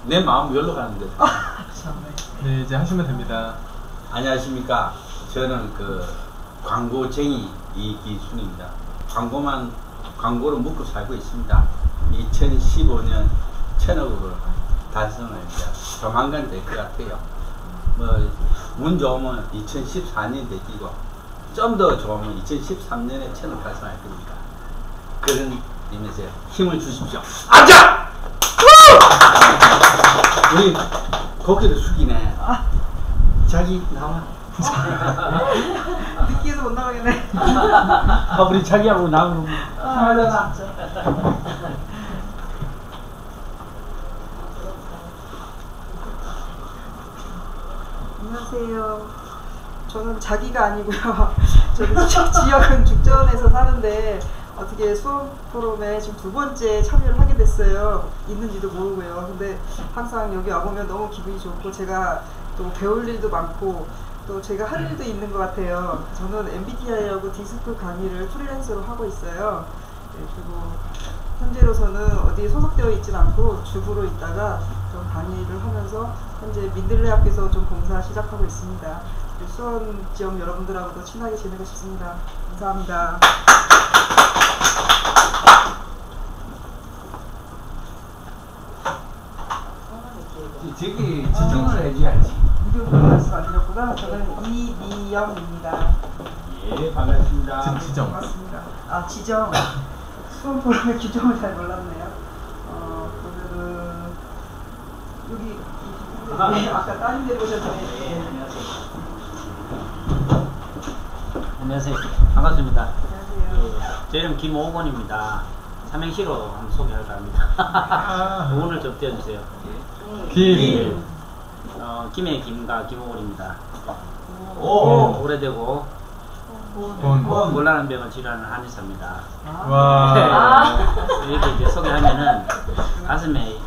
내 마음 열로 가는데. 네, 이제 하시면 됩니다. 안녕하십니까. 저는 그 광고쟁이 이기순입니다. 광고로 묵고 살고 있습니다. 2015년 1000억을 달성을 이제 조만간 될 것 같아요. 운 좋으면 2014년 되기고, 좀 더 좋으면 2013년에 1000억 달성할 겁니다. 그런 의미에서 힘을 주십시오. 앉아! 우리 고개를 숙이네. 자기 나와. 느끼해서 못 나가겠네. 우리 자기하고 나오는 하잖아. 안녕하세요. 저는 자기가 아니고요. 저는 지역은 죽전에서 사는데 어떻게 수원 포럼에 지금 2번째 참여를 하게 됐어요. 있는지도 모르고요. 근데 항상 여기 와보면 너무 기분이 좋고, 제가 또 배울 일도 많고 또 제가 할 일도 있는 것 같아요. 저는 MBTI하고 디스크 강의를 프리랜서로 하고 있어요. 네, 그리고 현재로서는 어디에 소속되어 있진 않고 주부로 있다가 좀 강의를 하면서 현재 민들레 학교에서 좀 봉사 시작하고 있습니다. 수원 지역 여러분들하고도 친하게 지내고 싶습니다. 감사합니다. 저기 지정을 해줘야지. 이름을 말씀 안 드렸구나. 저는 이미영입니다. 예, 반갑습니다. 지정. 반갑습니다. 아, 지정. 수원 포럼의 규정을 잘 몰랐네요. 그러면은 여기 아까 따님 데리고 오셨는데. 안녕하세요. 반갑습니다. 안녕하세요. 제 이름 김오건입니다. 삼행시로 한번 소개할까 합니다. 오늘 좀 띄워주세요. 김. 김의 김과 김오건입니다. 오. 오래되고 본. 곤란한 병을 치료하는 한의사입니다. 와. 이렇게 이제 소개하면은 가슴에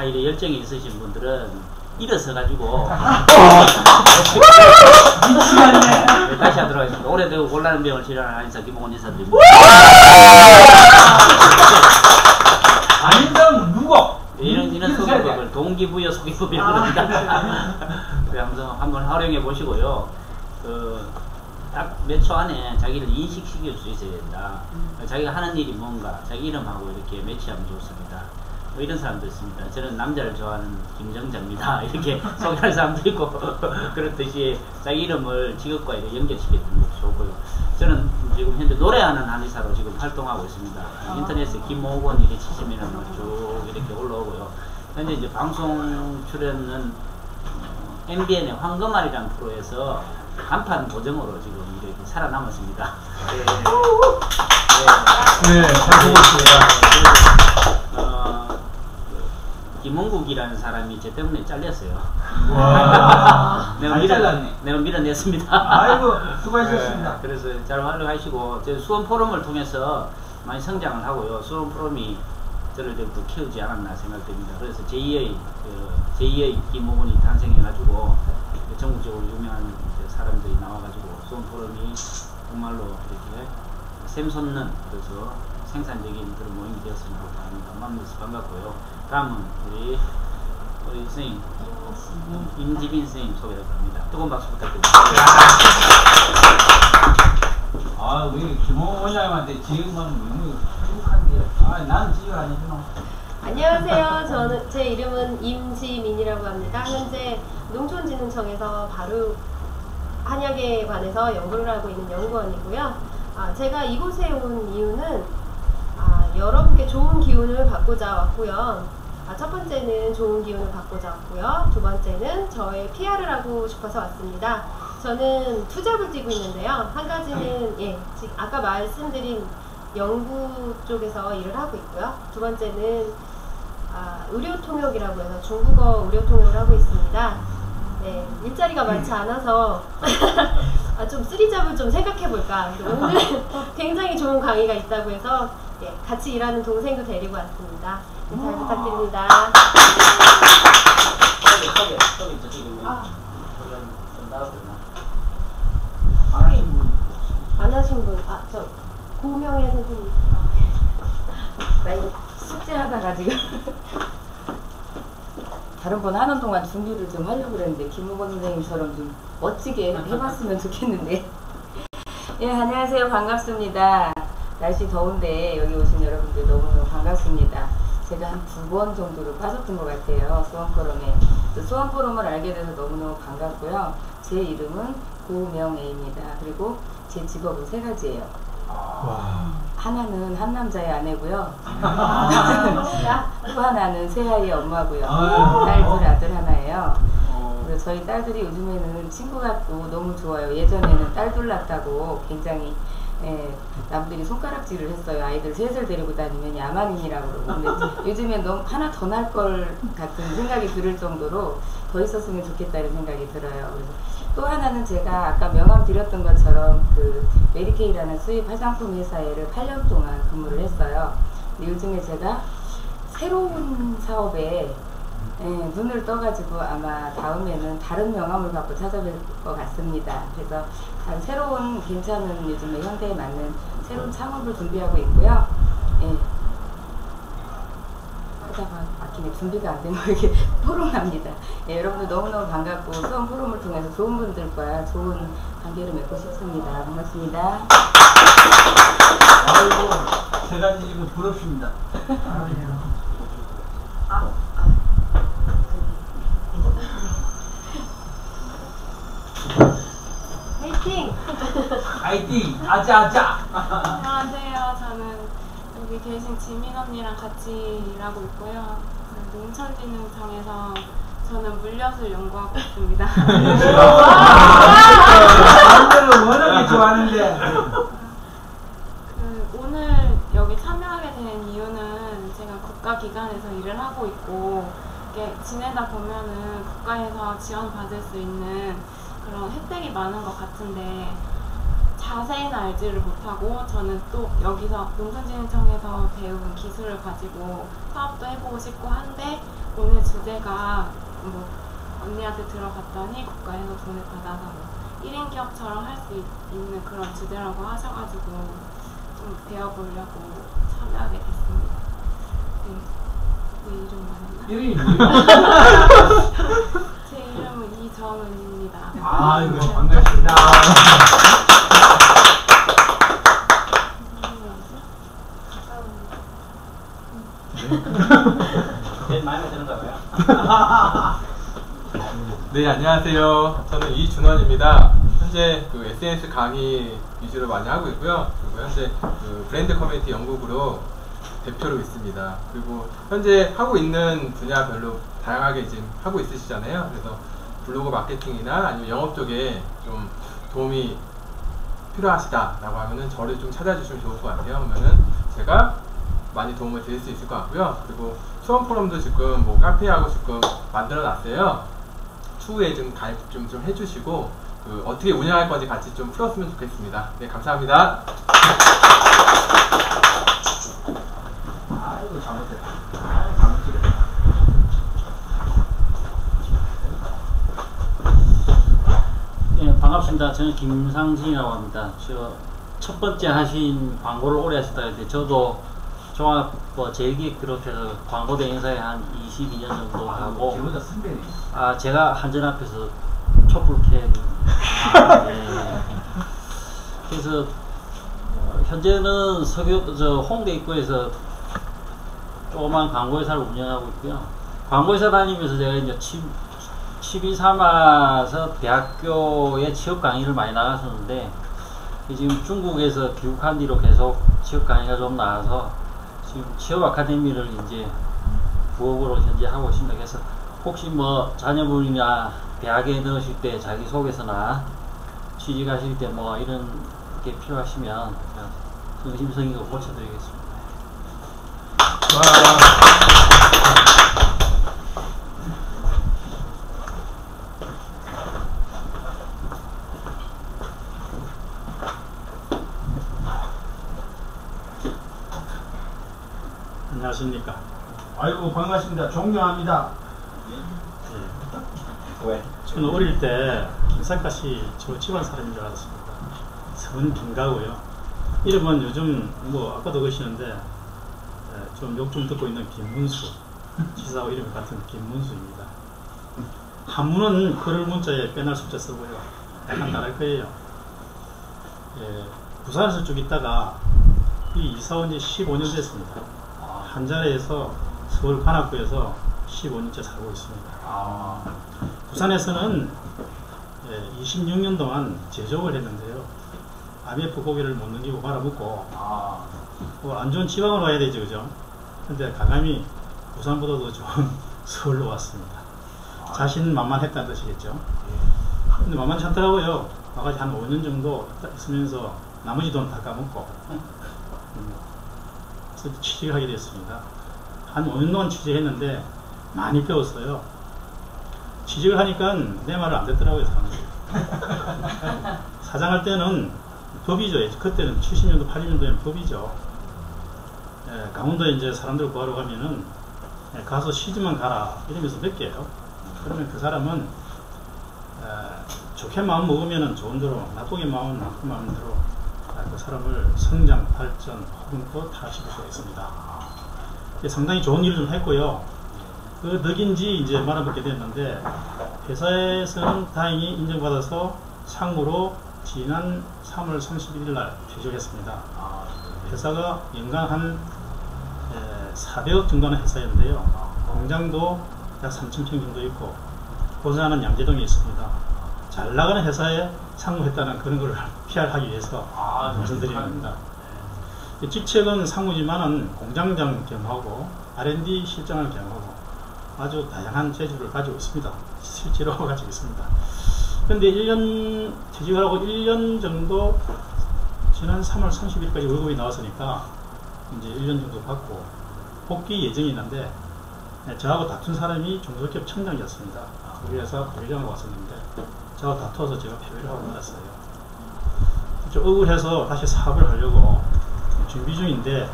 이래 열정이 있으신 분들은 일어서가지고 네, 다시 하도록 하겠습니다. 오래되고 곤란한 병을 치료하는 한의사 김오건 의사드립니다. 아닌다면 누구? 이런 소개법을 동기부여 소개법이라고 합니다. 그래서 한번 활용해 보시고요. 딱 몇 초 안에 자기를 인식시킬 수 있어야 된다. 자기가 하는 일이 뭔가 자기 이름하고 이렇게 매치하면 좋습니다. 뭐 이런 사람도 있습니다. 저는 남자를 좋아하는 김정자입니다. 이렇게 소개하는 사람도 있고 그렇듯이 자기 이름을 직업과 연결시키는 것도 좋고요. 저는 지금 현재 노래하는 한의사로 지금 활동하고 있습니다. 인터넷에 김오건 이렇게 치시면 쭉 이렇게 올라오고요. 현재 이제 방송 출연은 MBN의 황금알이라는 프로에서 간판 고정으로 지금 이렇게 살아남았습니다. 네, 잘 보고 있습니다. 김원국이라는 사람이 제 때문에 잘렸어요. 와. 내가 밀어냈습니다. 아이고, 수고하셨습니다. 네, 그래서 잘 활용하시고, 저 수원 포럼을 통해서 많이 성장을 하고요. 수원 포럼이 저를 좀 더 키우지 않았나 생각됩니다. 그래서 제2의 김오건이 탄생해가지고 전국적으로 유명한 사람들이 나와가지고 수원 포럼이 정말로 이렇게 샘솟는 그래서 생산적인 그런 모임이 되었으면 합니다. 만나서 반갑고요. 다음은 우리 선생님 임지빈 선생님 소개를 합니다. 뜨거운 박수 부탁드립니다. 아, 우리 김홍 원장님한테 지금은 너무 행복한데, 나는 지금 아니구나. 안녕하세요. 제 이름은 임지민이라고 합니다. 현재 농촌진흥청에서 바로 한약에 관해서 연구를 하고 있는 연구원이고요. 제가 이곳에 온 이유는 여러분께 좋은 기운을 받고자 왔고요. 첫 번째는 좋은 기운을 받고자 왔고요. 두 번째는 저의 PR을 하고 싶어서 왔습니다. 저는 투잡을 뛰고 있는데요. 한 가지는 지금 아까 말씀드린 연구 쪽에서 일을 하고 있고요. 두 번째는 의료통역이라고 해서 중국어 의료통역을 하고 있습니다. 네, 일자리가 많지 않아서 좀 쓰리잡을 좀 생각해볼까. 오늘 굉장히 좋은 강의가 있다고 해서 같이 일하는 동생도 데리고 왔습니다. 네, 잘 부탁드립니다. 안 하신 분, 저 고명의 선생님. 나 이거 숙제하다가 지금. 다른 번 하는 동안 준비를 좀 하려고 그랬는데 김우건 선생님처럼 좀 멋지게 해봤으면 좋겠는데. 예, 안녕하세요. 반갑습니다. 날씨 더운데 여기 오신 여러분들 너무너무 반갑습니다. 제가 한 2번 정도로 빠졌던 것 같아요. 수원포럼에. 수원포럼을 알게 돼서 너무너무 반갑고요. 제 이름은 고명애입니다. 그리고 제 직업은 3가지예요. 하나는 한 남자의 아내고요. 또 하나는 새 아이의 엄마고요. 딸 2아들 하나예요. 그래서 저희 딸들이 요즘에는 친구 같고 너무 좋아요. 예전에는 딸 둘 낳았다고 굉장히 남들이 손가락질을 했어요. 아이들 셋을 데리고 다니면 야만인이라고 그러고. 근데 요즘엔 너무 하나 더 날 걸 같은 생각이 들을 정도로 더 있었으면 좋겠다 이런 생각이 들어요. 그래서 또 하나는 제가 아까 명함 드렸던 것처럼 그 메리케이라는 수입 화장품 회사에를 8년 동안 근무를 했어요. 근데 요즘에 제가 새로운 사업에 눈을 떠가지고 아마 다음에는 다른 명함을 갖고 찾아뵐 것 같습니다. 그래서 새로운 괜찮은 요즘에 현대에 맞는 새로운 창업을 준비하고 있고요. 하다가 아끼네 준비가 안 된 거 이렇게 포럼합니다. 여러분들 너무너무 반갑고 수원 포럼을 통해서 좋은 분들과 좋은 관계를 맺고 싶습니다. 반갑습니다. 아이고, 제가 지금 부럽습니다. 화이팅! 파이팅! 아자아자! 안녕하세요. 저는 여기 계신 지민 언니랑 같이 일하고 있고요. 농촌진흥청에서 저는 물엿을 연구하고 있습니다. 남들은 워낙에 좋아하는데. 오늘 여기 참여하게 된 이유는 제가 국가기관에서 일을 하고 있고 이렇게 지내다 보면은 국가에서 지원받을 수 있는 그런 혜택이 많은 것 같은데 자세히는 알지를 못하고 저는 또 여기서 농촌진흥청에서 배운 기술을 가지고 사업도 해보고 싶고 한데 오늘 주제가 뭐 언니한테 들어갔더니 국가에서 돈을 받아서 뭐 1인 기업처럼 할 수 있는 그런 주제라고 하셔가지고 좀 배워보려고 참여하게 됐습니다. 네, 내 이름 말했나? 이름이 뭐예요? 제 이름은 이정은입니다. 아이고, 반갑습니다. 제일 마음에 드는가 봐요. 네, 안녕하세요. 저는 이준원입니다. 현재 그 SNS 강의 위주로 많이 하고 있고요. 그리고 현재 그 브랜드 커뮤니티 연구그룹 대표로 있습니다. 그리고 현재 하고 있는 분야별로 다양하게 지금 하고 있으시잖아요. 그래서 블로그 마케팅이나 아니면 영업 쪽에 좀 도움이 필요하시다라고 하면은 저를 좀 찾아주시면 좋을 것 같아요. 그러면은 제가 많이 도움을 드릴 수 있을 것 같고요. 그리고 수원 포럼도 지금 뭐 카페하고 지금 만들어 놨어요. 추후에 좀 가입 좀 해주시고 그 어떻게 운영할 건지 같이 좀 풀었으면 좋겠습니다. 네, 감사합니다. 아이고, 잘못했다. 아이고, 잘못했다. 네, 반갑습니다. 저는 김상진이라고 합니다. 저 첫 번째 하신 광고를 오래 하셨다 했는데 저도 종합 제일기획 비롯해서 광고대 행사에 한 22년 정도 하고 저보다 선배님. 제가 한전 앞에서 촛불 캔 그래서 현재는 홍대 입구에서 조그만 광고회사를 운영하고 있고요. 광고회사 다니면서 제가 이제 취미 삼아서 대학교에 취업 강의를 많이 나갔었는데 지금 중국에서 귀국한 뒤로 계속 취업 강의가 좀 나와서 지금 취업 아카데미를 이제 부업으로 현재 하고 있습니다. 그래서 혹시 뭐 자녀분이나 대학에 넣으실 때 자기소개서나 취직하실 때 뭐 이런 게 필요하시면 성심성의껏 고쳐드리겠습니다. 안녕하십니까. 아이고, 반갑습니다. 존경합니다. 왜? 저는 어릴 때 김삿갓이 저 집안 사람인 줄 알았습니다. 성은 김가고요. 이름은 요즘 뭐 아까도 그러시는데 좀 욕 좀 듣고 있는 김문수. 지사하고 이름이 같은 김문수입니다. 한문은 글을 문자에 빼날 숫자 쓰고요. 약간 다를 거예요. 예, 부산에서 쭉 있다가 이 이사 온 지 15년 됐습니다. 한 자리에서 서울 관악구에서 15년째 살고 있습니다. 부산에서는 26년 동안 제조업을 했는데요. IMF 고기를 못 넘기고 말아먹고 안 좋은 지방으로 와야 되죠, 그죠? 근데 가감이 부산보다도 좋은 서울로 왔습니다. 자신만만했다는 뜻이겠죠. 근데 만만치 않더라고요. 와가지고 한 5년 정도 있으면서 나머지 돈 다 까먹고 그래서 취직을 하게 됐습니다. 한 5년 동안 취직했는데 많이 배웠어요. 취직을 하니까 내 말을 안 듣더라고요, 사람들이. 사장할 때는 법이죠. 그때는 70년도, 80년도에는 법이죠. 예, 강원도에 이제 사람들 구하러 가면은 가서 시집만 가라 이러면서 맡겨요. 그러면 그 사람은 좋게 마음 먹으면 좋은 대로, 나쁘게 마음은 나쁜 마음대로 그 사람을 성장, 발전 혹은 또 타시킬 수가 있습니다. 상당히 좋은 일을 좀 했고요. 그 덕인지 이제 말아먹게 됐는데, 회사에서는 다행히 인정받아서 상무로 지난 3월 31일 날 퇴직했습니다. 회사가 연간 한 400억 정도 하는 회사였는데요. 공장도 약 3,000평 정도 있고, 본사는 양재동에 있습니다. 잘 나가는 회사에 상무했다는 그런 걸 PR하기 위해서 말씀드리는 겁니다. 직책은 상무지만은 공장장 겸하고 R&D 실장을 겸하고 아주 다양한 재주를 가지고 있습니다. 실제로 가지고 있습니다. 그런데 1년 퇴직을 하고 1년 정도 지난 3월 30일까지 월급이 나왔으니까 이제 1년 정도 받고 복귀 예정이 있는데 저하고 다툰 사람이 중소기업 청장이었습니다. 우리 회사 부회장으로 왔었는데 저하고 다투어서 제가 폐회를 하고 말았어요. 좀 억울해서 다시 사업을 하려고 준비 중인데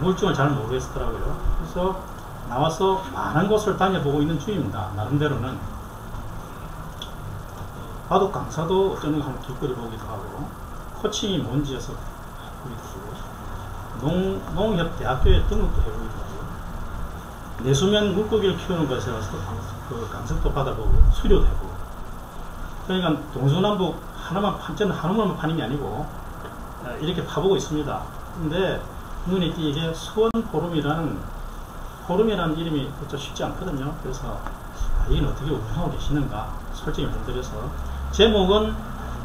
물증을 잘 모르겠더라고요. 그래서 나와서 많은 곳을 다녀보고 있는 중입니다. 나름대로는 바둑 강사도 어쩌는 거 한번 길거리 보기도 하고, 코칭이 뭔지여서 보기도 하고, 농협대학교에 등록도 해보기도 하고, 내수면 물고기를 키우는 것에 와서 그 강습도 받아보고 수료도 해보고. 그러니까 동서남북 하나만 저는 한우물만 파는 게 아니고 이렇게 파보고 있습니다. 근데 눈에 띄게 수원포럼이라는 이름이 그렇죠 쉽지 않거든요. 그래서 이건 어떻게 운영하고 계시는가 솔직히 말씀드려서, 제목은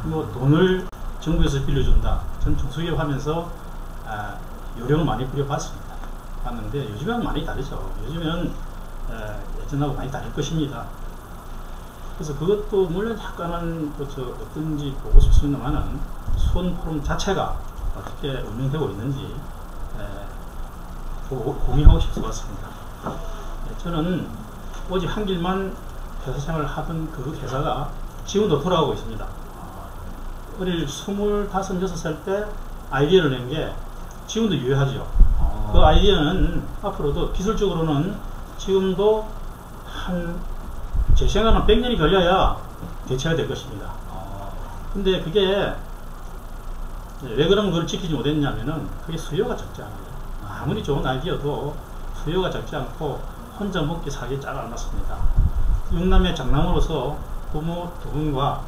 뭐 돈을 정부에서 빌려준다. 전 중소기업 하면서 요령을 많이 부려봤습니다. 봤는데 요즘은 많이 다르죠. 요즘은 예전하고 많이 다를 것입니다. 그래서 그것도 물론 약간은 어떤지 보고 싶습니다만은 수원포럼 자체가 어떻게 운영되고 있는지 고민하고 싶었습니다. 저는 오직 한 길만 회사 생활을 하던 그 회사가 지금도 돌아가고 있습니다. 어릴 25, 6살 때 아이디어를 낸 게 지금도 유효하죠. 그 아이디어는 앞으로도 기술적으로는 지금도 제 생각은 100년이 걸려야 대체가 될 것입니다. 근데 그게 왜 그러면 그걸 지키지 못했냐면은 그게 수요가 적지 않아요. 아무리 좋은 아이디어도 수요가 적지 않고 혼자 먹기 살기 잘 안 맞습니다. 6남의 장남으로서 부모 2분과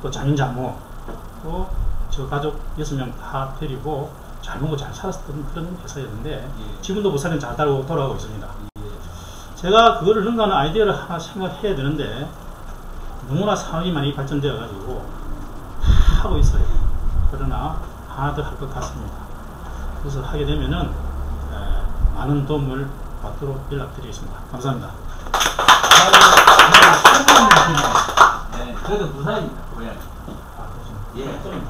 또 장인 장모 또 저 가족 6명 다 데리고 잘 먹고 잘 살았던 그런 회사였는데 지금도 부산에 잘 달고 돌아가고 있습니다. 제가 그거를 능가하는 아이디어를 하나 생각해야 되는데 너무나 상황이 많이 발전되어 가지고 하고 있어요. 그러나 하나 더 할 것 같습니다. 그래서 하게 되면은 많은 도움을 받도록 연락드리겠습니다. 감사합니다. 네, 저도 부산입니다. 고향이. 예. 좀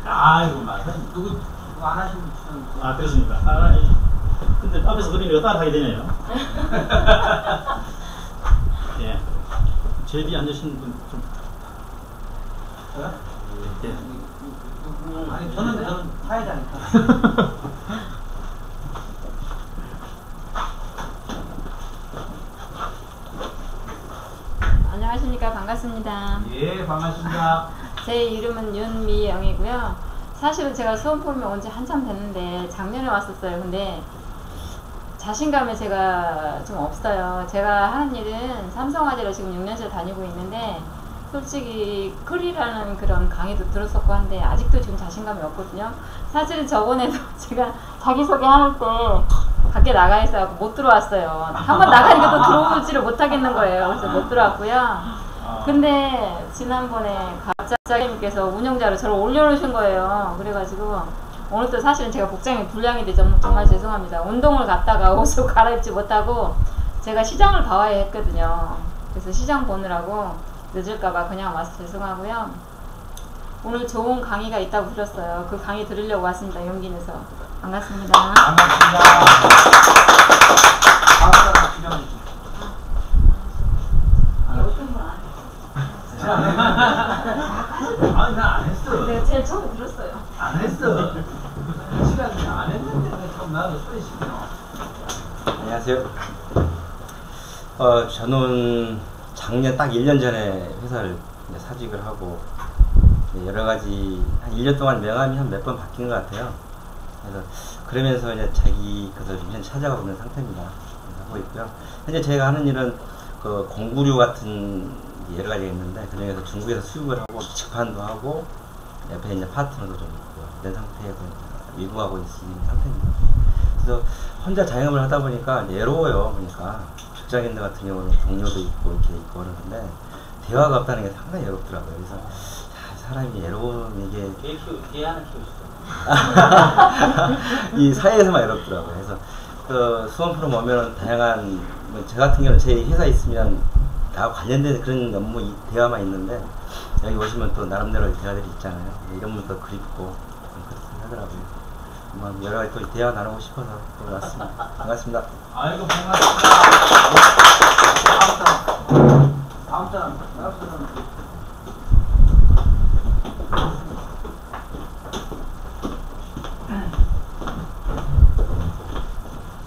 아이고, 마사님. 누구 안 하시면 아, 그렇습니까? 근데 앞에서 그림이 따라하게 되네요. 예. 제 뒤에 앉으신 분 좀. 예. 아니, 저는 사회자니까. 안녕하십니까. 반갑습니다. 예, 반갑습니다. 제 이름은 윤미영이고요. 사실은 제가 수원포럼에 온 지 한참 됐는데 작년에 왔었어요. 근데 자신감이 제가 좀 없어요. 제가 하는 일은 삼성화재로 지금 6년째 다니고 있는데 솔직히 클이라는 그런 강의도 들었었고 한데 아직도 지금 자신감이 없거든요. 사실은 저번에도 제가 자기소개 할 때 밖에 나가 있어서 못 들어왔어요. 한번 나가니까 또 들어오지를 못하겠는 거예요. 그래서 못 들어왔고요. 근데 지난번에 갑자기님께서 운영자로 저를 올려놓으신 거예요. 그래가지고 오늘 또 사실은 제가 복장이 불량이 돼서 정말 죄송합니다. 운동을 갔다가 옷을 갈아입지 못하고 제가 시장을 봐야 했거든요. 그래서 시장 보느라고 늦을까봐 그냥 와서 죄송하고요. 오늘 좋은 강의가 있다고 들었어요. 그 강의 들으려고 왔습니다. 용기 내서. 반갑습니다. 반갑습니다. 아니 나 안 했어. 내가 제일 처음에 들었어요. 안 했어. 시간이 안 했는데 참 나도 소리 시켜. 안녕하세요. 저는 작년 딱 1년 전에 회사를 이제 사직을 하고 여러 가지 한 1년 동안 명함이 한 몇 번 바뀐 것 같아요. 그래서 그러면서 이제 자기 것을 좀 찾아가고 있는 상태입니다. 하고 있고요. 현재 제가 하는 일은 그 공구류 같은 여러 가지가 있는데 그 중에서 중국에서 수입을 하고 직판도 하고 옆에 이제 파트너도 좀 있고 이런 상태에서 위구하고 있는 상태입니다. 그래서 혼자 자영업을 하다 보니까 외로워요. 그러니까 직장인들 같은 경우는 동료도 있고 이렇게 있고 그러는데 대화가 없다는 게 상당히 외롭더라고요. 그래서 사람이 외로운 이게 개 하나 키우시죠. 이 사회에서만 외롭더라고요. 그래서 그 수원 프로 오면 다양한 저 같은 경우는 제 회사에 있으면 다 관련된 그런 업무 대화만 있는데 여기 오시면 또 나름대로 대화들이 있잖아요. 이런 분도 그립고 그렇게 하더라고요. 여러 가지 또 대화 나누고 싶어서 또 왔습니다. 반갑습니다. 아이고 반갑습니다. 다음 사람.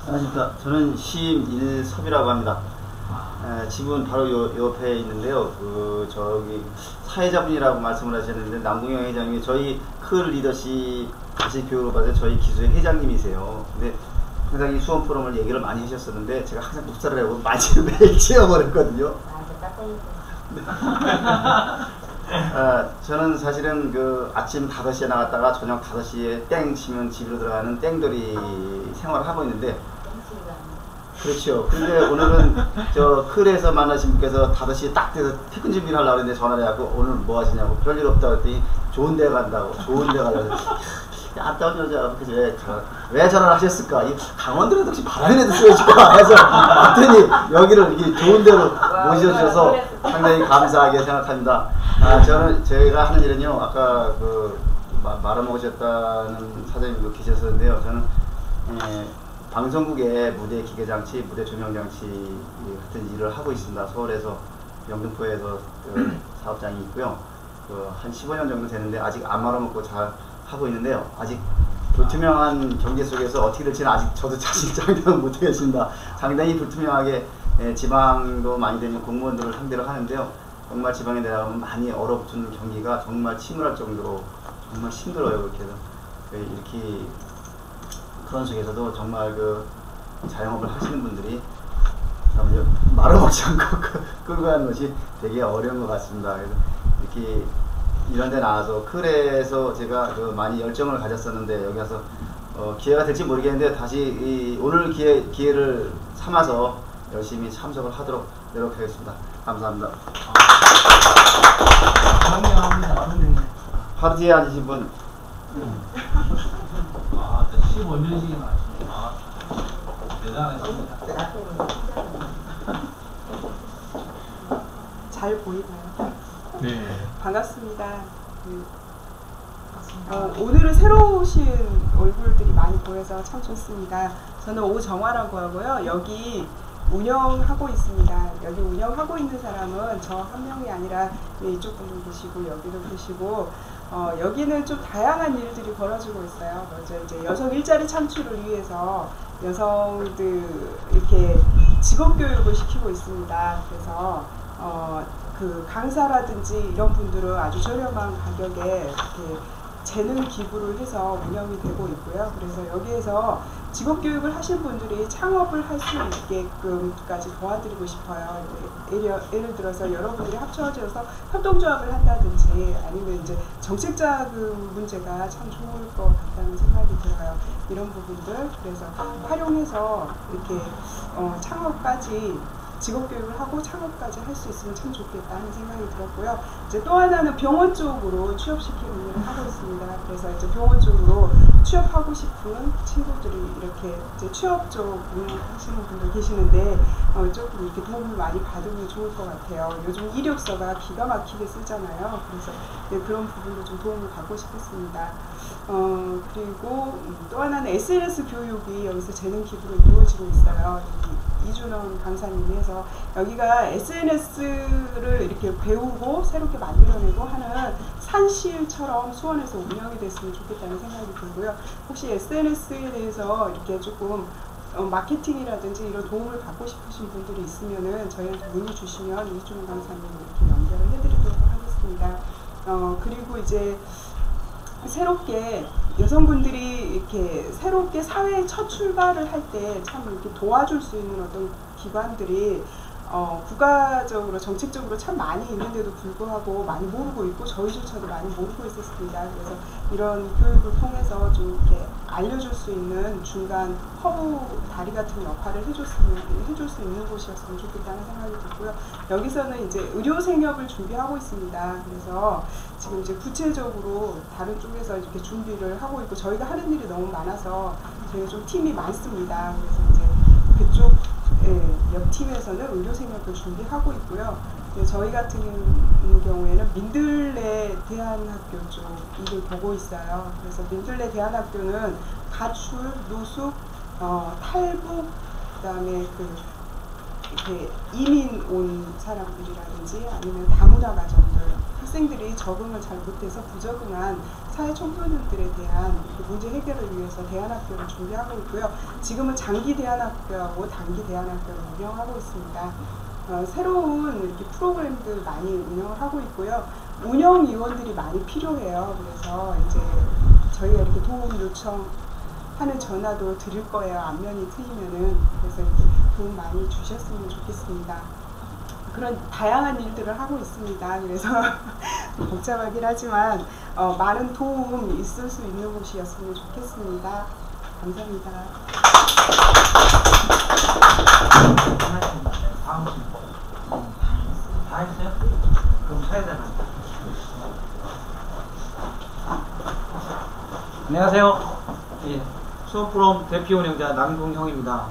안녕하십니까. 저는 심일섭이라고 합니다. 집은 바로 요 옆에 있는데요. 저기 사회자분이라고 말씀을 하셨는데 남궁영 회장님이 저희 클 리더십 다시 교육을 받은 저희 기수의 회장님이세요. 근데 항상 이 수원 포럼을 얘기를 많이 하셨었는데 제가 항상 묵살을 하고 많이 매일 지어버렸거든요. 저는 사실은 그 아침 5시에 나갔다가 저녁 5시에 땡 치면 집으로 들어가는 땡돌이 생활을 하고 있는데 그렇죠. 근데 오늘은 저 클에서 만나신 분께서 5시에 딱 돼서 퇴근 준비를 하려고 했는데 전화를 해갖고 오늘 뭐 하시냐고 별일 없다고 했더니 좋은 데 간다고 좋은 데 가려고 아따운 여자 왜 전화를 하셨을까? 이 강원도에도 혹시 바람이라도 쏘여줄까? 해서 봤더니 여기를 이렇게 좋은 데로 모셔주셔서 상당히 감사하게 생각합니다. 제가 하는 일은요, 아까 그 말아먹으셨다는 사장님도 계셨었는데요. 저는 방송국의 무대 기계장치, 무대 조명장치 같은 일을 하고 있습니다. 서울에서 영등포에서 그 사업장이 있고요. 한 15년 정도 되는데 아직 안 말아먹고 잘 하고 있는데요. 아직 불투명한 경제 속에서 어떻게 될지는 아직 저도 자신장담은 못하겠습니다. 상당히 불투명하게 지방도 많이 되는 공무원들을 상대로 하는데요. 정말 지방에 내려가면 많이 얼어붙는 경기가 정말 침울할 정도로 정말 힘들어요. 그렇게 해서 이렇게 그런 속에서도 정말 그 자영업을 하시는 분들이 말아먹지 않고 끌고 가는 것이 되게 어려운 것 같습니다. 그래서 이렇게 이런 데 나와서 클에서 제가 그 많이 열정을 가졌었는데 여기 와서 기회가 될지 모르겠는데 다시 오늘 기회를 삼아서 열심히 참석을 하도록 노력하겠습니다. 감사합니다. 바로 뒤에 앉으신 분. 15년씩이나 하시네. 대단하십니다. 잘 보이나요? 네. 반갑습니다. 오늘은 새로 오신 얼굴들이 많이 보여서 참 좋습니다. 저는 오정화라고 하고요. 여기 운영하고 있습니다. 여기 운영하고 있는 사람은 저 한 명이 아니라 이쪽 분도 계시고 여기도 계시고 여기는 좀 다양한 일들이 벌어지고 있어요. 먼저 이제 여성 일자리 창출을 위해서 여성들 이렇게 직업 교육을 시키고 있습니다. 그래서 그 강사라든지 이런 분들은 아주 저렴한 가격에 이렇게 재능 기부를 해서 운영이 되고 있고요. 그래서 여기에서 직업교육을 하신 분들이 창업을 할 수 있게끔까지 도와드리고 싶어요. 예를 들어서 여러분들이 합쳐져서 협동조합을 한다든지 아니면 이제 정책자금 문제가 참 좋을 것 같다는 생각이 들어요. 이런 부분들 그래서 활용해서 이렇게 창업까지 직업교육을 하고 창업까지 할 수 있으면 참 좋겠다는 생각이 들었고요. 이제 또 하나는 병원 쪽으로 취업시키는 일을 하고 있습니다. 그래서 이제 병원 쪽으로 취업하고 싶은 친구들이 이렇게 이제 취업 쪽 하시는 분들 계시는데 조금 이렇게 도움을 많이 받으면 좋을 것 같아요. 요즘 이력서가 기가 막히게 쓰잖아요. 그래서 네, 그런 부분도 좀 도움을 받고 싶었습니다. 그리고 또 하나는 SNS 교육이 여기서 재능 기부로 이루어지고 있어요. 이준원 강사님이 해서 여기가 SNS를 이렇게 배우고 새롭게 만들어내고 하는 산실처럼 수원에서 운영이 됐으면 좋겠다는 생각이 들고요. 혹시 SNS에 대해서 이렇게 조금 마케팅이라든지 이런 도움을 받고 싶으신 분들이 있으면은 저희한테 문의 주시면 이준원 강사님 이렇게 연결을 해드리도록 하겠습니다. 그리고 이제 새롭게 여성분들이 이렇게 새롭게 사회에 첫 출발을 할 때 참 이렇게 도와줄 수 있는 어떤 기관들이 국가적으로 정책적으로 참 많이 있는데도 불구하고 많이 모르고 있고 저희조차도 많이 모르고 있었습니다. 그래서 이런 교육을 통해서 좀 이렇게 알려줄 수 있는 중간 허브 다리 같은 역할을 해줄 수 있는 곳이었으면 좋겠다는 생각이 들고요. 여기서는 이제 의료 생협을 준비하고 있습니다. 그래서 지금 이제 구체적으로 다른 쪽에서 이렇게 준비를 하고 있고 저희가 하는 일이 너무 많아서 저희가 좀 팀이 많습니다. 그래서 이제 그쪽 옆 팀에서는 의료 생협을 준비하고 있고요. 저희 같은 경우에는 민들레 대안학교 쪽 일을 보고 있어요. 그래서 민들레 대안학교는 가출, 노숙, 탈북, 그다음에 이렇게 이민 온 사람들이라든지 아니면 다문화 가정들 학생들이 적응을 잘 못해서 부적응한 사회 청소년들에 대한 문제 해결을 위해서 대안학교를 준비하고 있고요. 지금은 장기 대안학교하고 단기 대안학교를 운영하고 있습니다. 새로운 이렇게 프로그램들 많이 운영을 하고 있고요. 운영위원들이 많이 필요해요. 그래서 이제 저희가 이렇게 도움 요청하는 전화도 드릴 거예요. 안면이 트이면은. 그래서 이렇게 도움 많이 주셨으면 좋겠습니다. 그런 다양한 일들을 하고 있습니다. 그래서 복잡하긴 하지만 많은 도움 있을 수 있는 곳이었으면 좋겠습니다. 감사합니다. 다 했어요? 그럼 서야 되나? 안녕하세요. 예, 수원프롬 대표 운영자 남궁형입니다.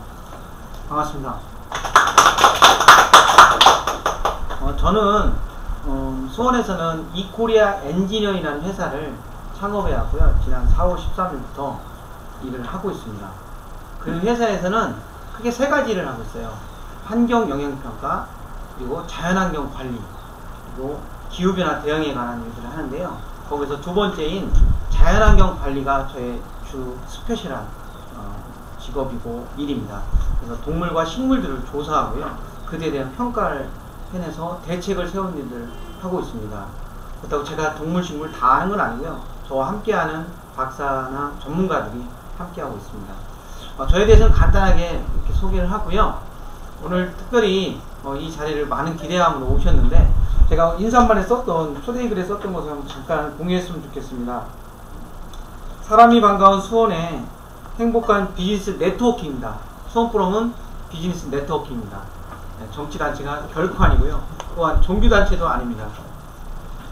반갑습니다. 저는 수원에서는 이코리아 엔지니어이라는 회사를 창업해 왔고요. 지난 4월 13일부터 일을 하고 있습니다. 그 회사에서는 크게 세 가지 일을 하고 있어요. 환경 영향평가, 그리고 자연환경 관리, 그리고 기후변화 대응에 관한 일들을 하는데요. 거기서 두 번째인 자연환경 관리가 저의 주 스페셜한 직업이고 일입니다. 그래서 동물과 식물들을 조사하고요. 그에 대한 평가를 해내서 대책을 세우는 일을 하고 있습니다. 그렇다고 제가 동물, 식물 다 하는 건 아니고요. 저와 함께하는 박사나 전문가들이 함께하고 있습니다. 저에 대해서는 간단하게 이렇게 소개를 하고요. 오늘 특별히 이 자리를 많은 기대함으로 오셨는데 제가 인사말에 썼던 초대글에 썼던 것을 한번 잠깐 공유했으면 좋겠습니다. 사람이 반가운 수원의 행복한 비즈니스 네트워킹입니다. 수원프롬은 비즈니스 네트워킹입니다. 정치단체가 결코 아니고요. 또한 종교단체도 아닙니다.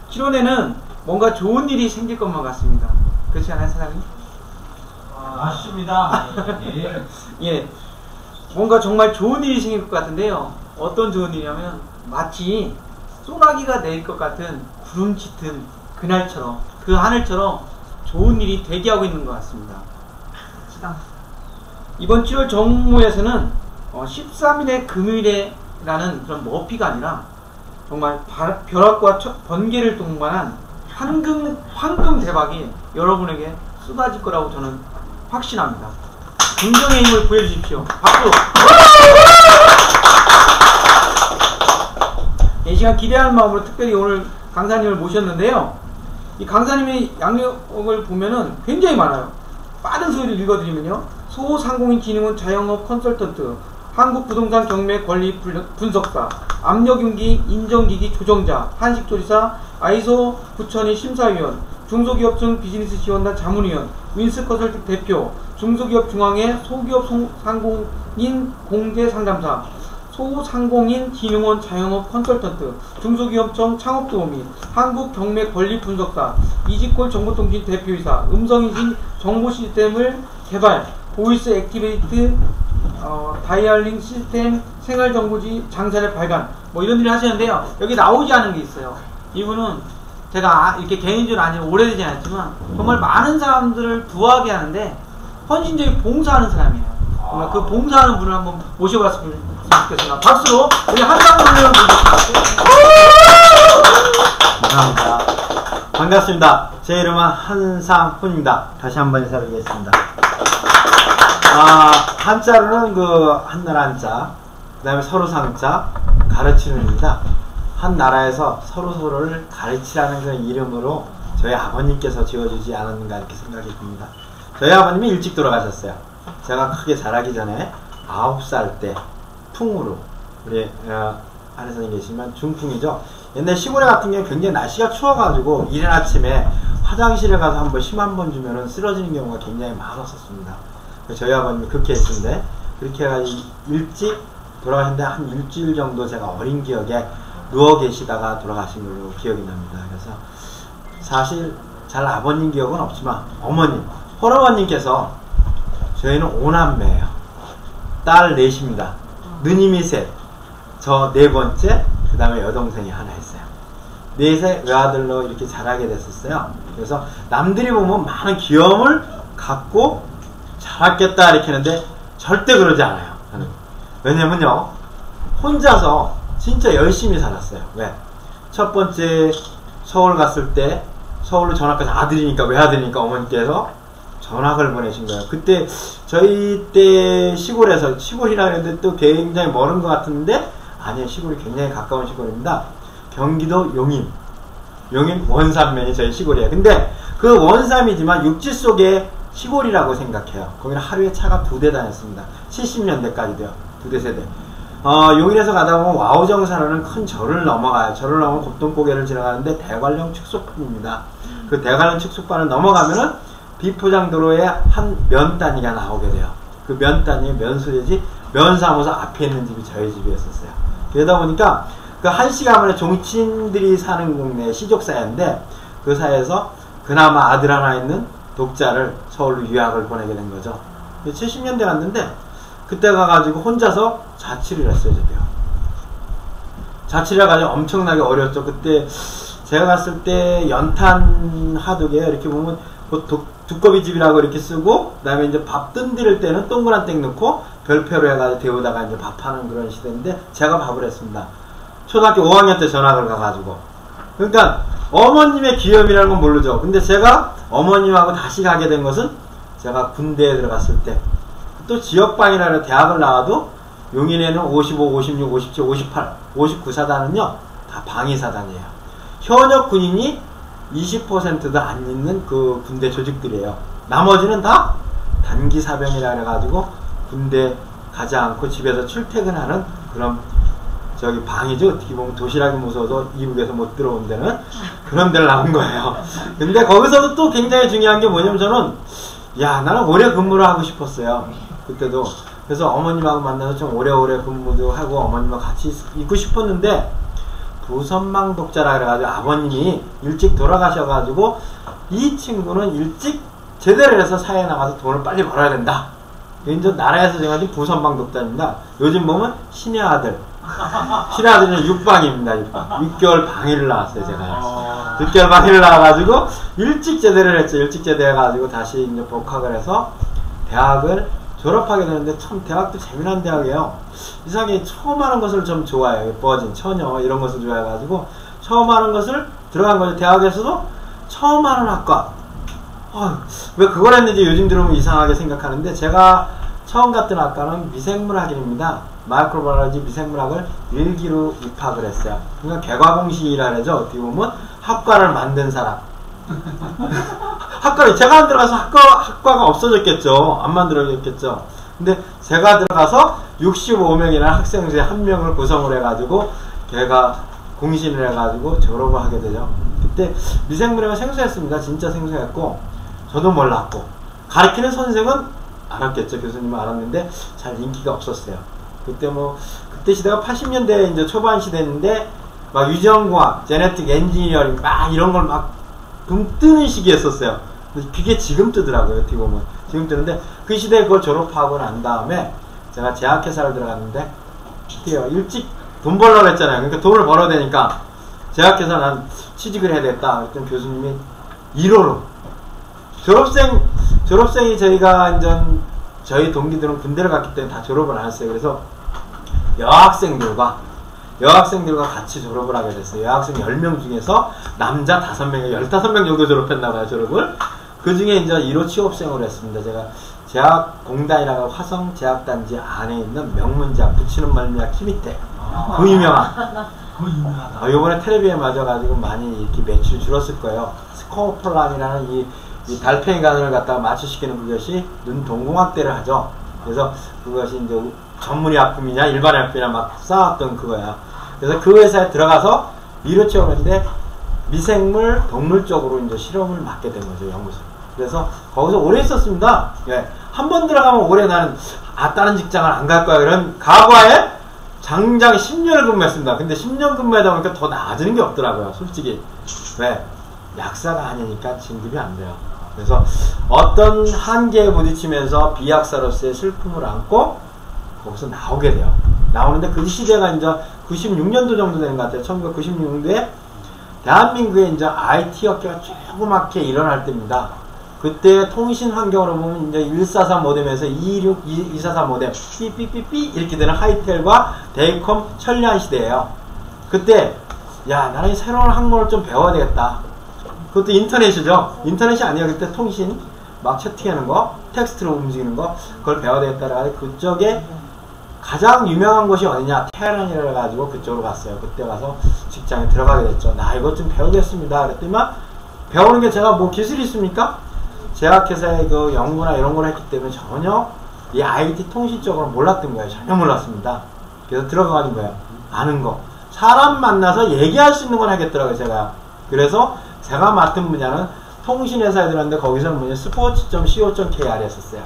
실온에는 뭔가 좋은 일이 생길 것만 같습니다. 그렇지 않아요, 사장님? 맞습니다. 예. 예, 뭔가 정말 좋은 일이 생길 것 같은데요. 어떤 좋은 일이냐면 마치 소나기가 내릴 것 같은 구름 짙은 그날처럼, 그 하늘처럼 좋은 일이 대기하고 있는 것 같습니다. 이번 7월 정모에서는 13일의 금요일에라는 그런 머피가 아니라 정말 벼락과 번개를 동반한 황금 대박이 여러분에게 쏟아질 거라고 저는 확신합니다. 긍정의 힘을 보여주십시오. 박수! 이 시간 기대하는 마음으로 특별히 오늘 강사님을 모셨는데요. 이 강사님의 양력을 보면은 굉장히 많아요. 빠른 소리를 읽어드리면요. 소상공인 기능원 자영업 컨설턴트, 한국부동산 경매 권리 분석사, 압력윤기 인정기기 조정자, 한식조리사, 아이소 9002 심사위원, 중소기업청 비즈니스 지원단 자문위원, 윈스컨설팅 대표, 중소기업 중앙회 소기업 상공인 공제상담사, 소상공인 기능원 자영업 컨설턴트, 중소기업청 창업도우미, 한국경매권리분석사, 이지콜 정보통신 대표이사, 음성인식 정보시스템을 개발, 보이스 액티베이트 다이얼링 시스템, 생활정보지 장사를 발간, 뭐 이런 일을 하시는데요. 여기 나오지 않은 게 있어요. 이분은 제가 이렇게 개인적으로 아직 오래되지 않았지만 정말 많은 사람들을 부하게 하는데 헌신적인 봉사하는 사람이에요. 정말 그 봉사하는 분을 한번 모셔봤으면 좋겠습니다. 박수로 우리 한상훈을 모셨습니다. 감사합니다. 반갑습니다. 제 이름은 한상훈입니다. 다시 한번 인사드리겠습니다. 한자로는 그 한나라 한자, 그 다음에 서로 상자, 가르치는입니다. 한 나라에서 서로를 가르치라는 그런 이름으로 저희 아버님께서 지어주지 않았는가 이렇게 생각이 듭니다. 저희 아버님이 일찍 돌아가셨어요. 제가 크게 자라기 전에 9살 때 풍으로, 우리 안에서는 계시지만 중풍이죠. 옛날 시골에 같은 경우는 굉장히 날씨가 추워가지고 이른 아침에 화장실에 가서 한 번 심 한 번 주면은 쓰러지는 경우가 굉장히 많았었습니다. 저희 아버님이 그렇게 했는데, 그렇게 해가지고 일찍 돌아가셨는데 한 일주일 정도 제가 어린 기억에 누워 계시다가 돌아가신 걸로 기억이 납니다. 그래서 사실 잘 아버님 기억은 없지만 어머님, 홀어머님께서, 저희는 5남매예요. 딸 넷입니다. 누님이 셋, 저 네 번째, 그 다음에 여동생이 하나 있어요. 넷의 외아들로 이렇게 자라게 됐었어요. 그래서 남들이 보면 많은 귀여움을 갖고 자랐겠다 이렇게 하는데 절대 그러지 않아요. 저는. 왜냐면요, 혼자서 진짜 열심히 살았어요. 왜? 첫 번째 서울 갔을 때 서울로 전학가서 아들이니까 외아들이니까 어머니께서 전학을 보내신 거예요. 그때 저희 때 시골에서, 시골이라 했는데 또 굉장히 멀은 것 같은데 아니에요. 시골이 굉장히 가까운 시골입니다. 경기도 용인 원산면이 저희 시골이에요. 근데 그 원산이지만 육지 속에 시골이라고 생각해요. 거기는 하루에 차가 2대 다녔습니다. 70년대까지도요. 2대 세대. 용인에서 가다 보면 와우정산하는 큰 절을 넘어가요. 절을 넘으면 곱동고개를 지나가는데 대관령 축소판입니다. 그 대관령 축소판을 넘어가면은 비포장도로에 한 면 단위가 나오게 돼요. 그 면 단위의 면소재지, 면사무소 앞에 있는 집이 저희 집이었었어요. 그러다 보니까 그 한 시간만에 종친들이 사는 동네 시족사회인데, 그 사회에서 그나마 아들 하나 있는 독자를 서울로 유학을 보내게 된 거죠. 70년대 갔는데 그때 가가지고 혼자서 자취를 했어요. 저도요. 자취를 해가지고 엄청나게 어려웠죠. 그때 제가 갔을 때 연탄 하두개 이렇게 보면 뭐 두꺼비 집이라고 이렇게 쓰고, 그 다음에 이제 밥 뜸들일 때는 동그란 땡 넣고 별표로 해가지고 데우다가 이제 밥하는 그런 시대인데 제가 밥을 했습니다. 초등학교 5학년 때 전학을 가가지고. 그러니까 어머님의 기염이라는 건 모르죠. 근데 제가 어머님하고 다시 가게 된 것은 제가 군대에 들어갔을 때, 또 지역방이라 대학을 나와도 용인에는 55, 56, 57, 58, 59 사단은요 다 방위사단이에요. 현역 군인이 20%도 안 있는 그 군대 조직들이에요. 나머지는 다 단기사병이라 해가지고 군대 가지 않고 집에서 출퇴근하는 그런 저기 방이죠. 어떻게 보면 도시락이 무서워서 이북에서 못 들어온 데는 그런 데를 나온 거예요. 근데 거기서도 또 굉장히 중요한 게 뭐냐면, 저는 나는 오래 근무를 하고 싶었어요. 그때도. 그래서 어머님하고 만나서 좀 오래오래 근무도 하고 어머님하고 같이 있고 싶었는데, 부선망 독자라 그래가지고 아버님이 일찍 돌아가셔가지고 이 친구는 일찍 제대로 해서 사회에 나가서 돈을 빨리 벌어야 된다. 이제 나라에서 정해진 부선망 독자입니다. 요즘 보면 신의 아들. 신의 아들은 육방입니다. 6개월 방위를 나왔어요. 제가 6개월 방위를 나와가지고 일찍 제대를 했죠. 일찍 제대해가지고 다시 이제 복학을 해서 대학을 졸업하게 되는데, 참 대학도 재미난 대학이에요. 이상하게 처음 하는 것을 좀 좋아해요. 예뻐진 처녀 이런 것을 좋아해가지고 처음 하는 것을 들어간 거죠. 대학에서도 처음 하는 학과. 왜 그걸 했는지 요즘 들으면 이상하게 생각하는데, 제가 처음 갔던 학과는 미생물학입니다. 마이크로바이올로지 미생물학을 1기로 입학을 했어요. 그러니까 개과공시라 그러죠. 어떻게 보면 학과를 만든 사람. 학과를 제가 안 들어가서 학과가 없어졌겠죠. 안 만들어졌겠죠. 근데 제가 들어가서 65명이나 학생 중에 1명을 구성을 해가지고 걔가 공신을 해가지고 졸업을 하게 되죠. 그때 미생물학은 생소했습니다. 진짜 생소했고 저도 몰랐고 가르치는 선생은 알았겠죠. 교수님은 알았는데 잘 인기가 없었어요. 그때 시대가 80년대 이제 초반 시대인데 막 유전공학, 제네틱 엔지니어링 막 이런 걸 막 뜨는 시기였었어요. 그게 지금 뜨더라고요. 어떻게 보면 지금 뜨는데 그 시대에 그걸 졸업하고 난 다음에 제가 제약회사를 들어갔는데 일찍 돈 벌려고 했잖아요. 그러니까 돈을 벌어야 되니까 제약회사 난 취직을 해야 되겠다. 그랬더니 교수님이 1호로 졸업생이 저희가 이제 저희 동기들은 군대를 갔기 때문에 다 졸업을 안 했어요. 그래서 여학생들과 같이 졸업을 하게 됐어요. 여학생 10명 중에서 남자 5명이 15명 정도 졸업했나봐요. 졸업을. 그 중에 이제 1호 취업생을 했습니다. 제가 제약공단이라고 화성제약단지 안에 있는 명문제약 붙이는 말미야 키미테 그 유명한 요번에 텔레비에 맞아가지고 많이 이렇게 매출이 줄었을 거예요. 스코폴란이라는 이 달팽이 간을 갖다가 마취시키는 그것이 눈 동공학대를 하죠. 그래서 그것이 이제 전문의 아픔이냐 일반의 아픔이냐 막 싸웠던 그거야. 그래서 그 회사에 들어가서 1호 취업했는데 미생물 동물 쪽으로 이제 실험을 맡게 된 거죠. 연구소. 그래서 거기서 오래 있었습니다. 예. 한 번 들어가면 오래 나는 다른 직장을 안 갈 거야. 이런 각오하에 장장 10년을 근무했습니다. 근데 10년 근무하다 보니까 더 나아지는 게 없더라고요. 솔직히. 왜? 약사가 아니니까 진급이 안 돼요. 그래서 어떤 한계에 부딪히면서 비약사로서의 슬픔을 안고 거기서 나오게 돼요. 나오는데 그 시대가 이제 96년도 정도 되는 것 같아요. 1996년도에 대한민국에 이제 IT 업계가 조그맣게 일어날 때입니다. 그때 통신 환경으로 보면 이제 144 모뎀에서 244 모뎀 삐삐삐삐 이렇게 되는 하이텔과 데이컴 천리안 시대예요. 그때 야 나는 새로운 학문을 좀 배워야 되겠다. 그것도 인터넷이죠. 인터넷이 아니라 그때 통신 막 채팅하는 거 텍스트로 움직이는 거 그걸 배워야 되겠다라고 그쪽에 가장 유명한 곳이 어디냐 테헤란이라 가지고 그쪽으로 갔어요. 그때 가서 직장에 들어가게 됐죠. 나 이것 좀 배우겠습니다. 그랬더니만 배우는 게 제가 뭐 기술이 있습니까? 제약회사의 그 연구나 이런 걸 했기 때문에 전혀 이 IT 통신 쪽으로 몰랐던 거예요. 전혀 몰랐습니다. 그래서 들어가는 거예요. 아는 거. 사람 만나서 얘기할 수 있는 건 하겠더라고요. 제가. 그래서 제가 맡은 분야는 통신회사에 들었는데 거기서는 뭐냐 sports.co.kr 했었어요.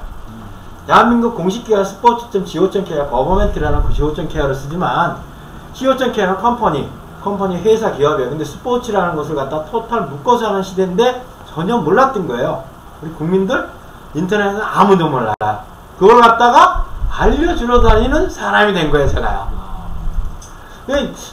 대한민국 공식기관 sports.co.kr 거버멘트라는 그 co.kr을 쓰지만 co.kr은 컴퍼니 회사 기업이에요. 근데 스포츠라는 것을 갖다 토탈 묶어서 하는 시대인데 전혀 몰랐던 거예요. 우리 국민들 인터넷에서 아무도 몰라요. 그걸 갖다가 알려주러 다니는 사람이 된 거예요. 제가요.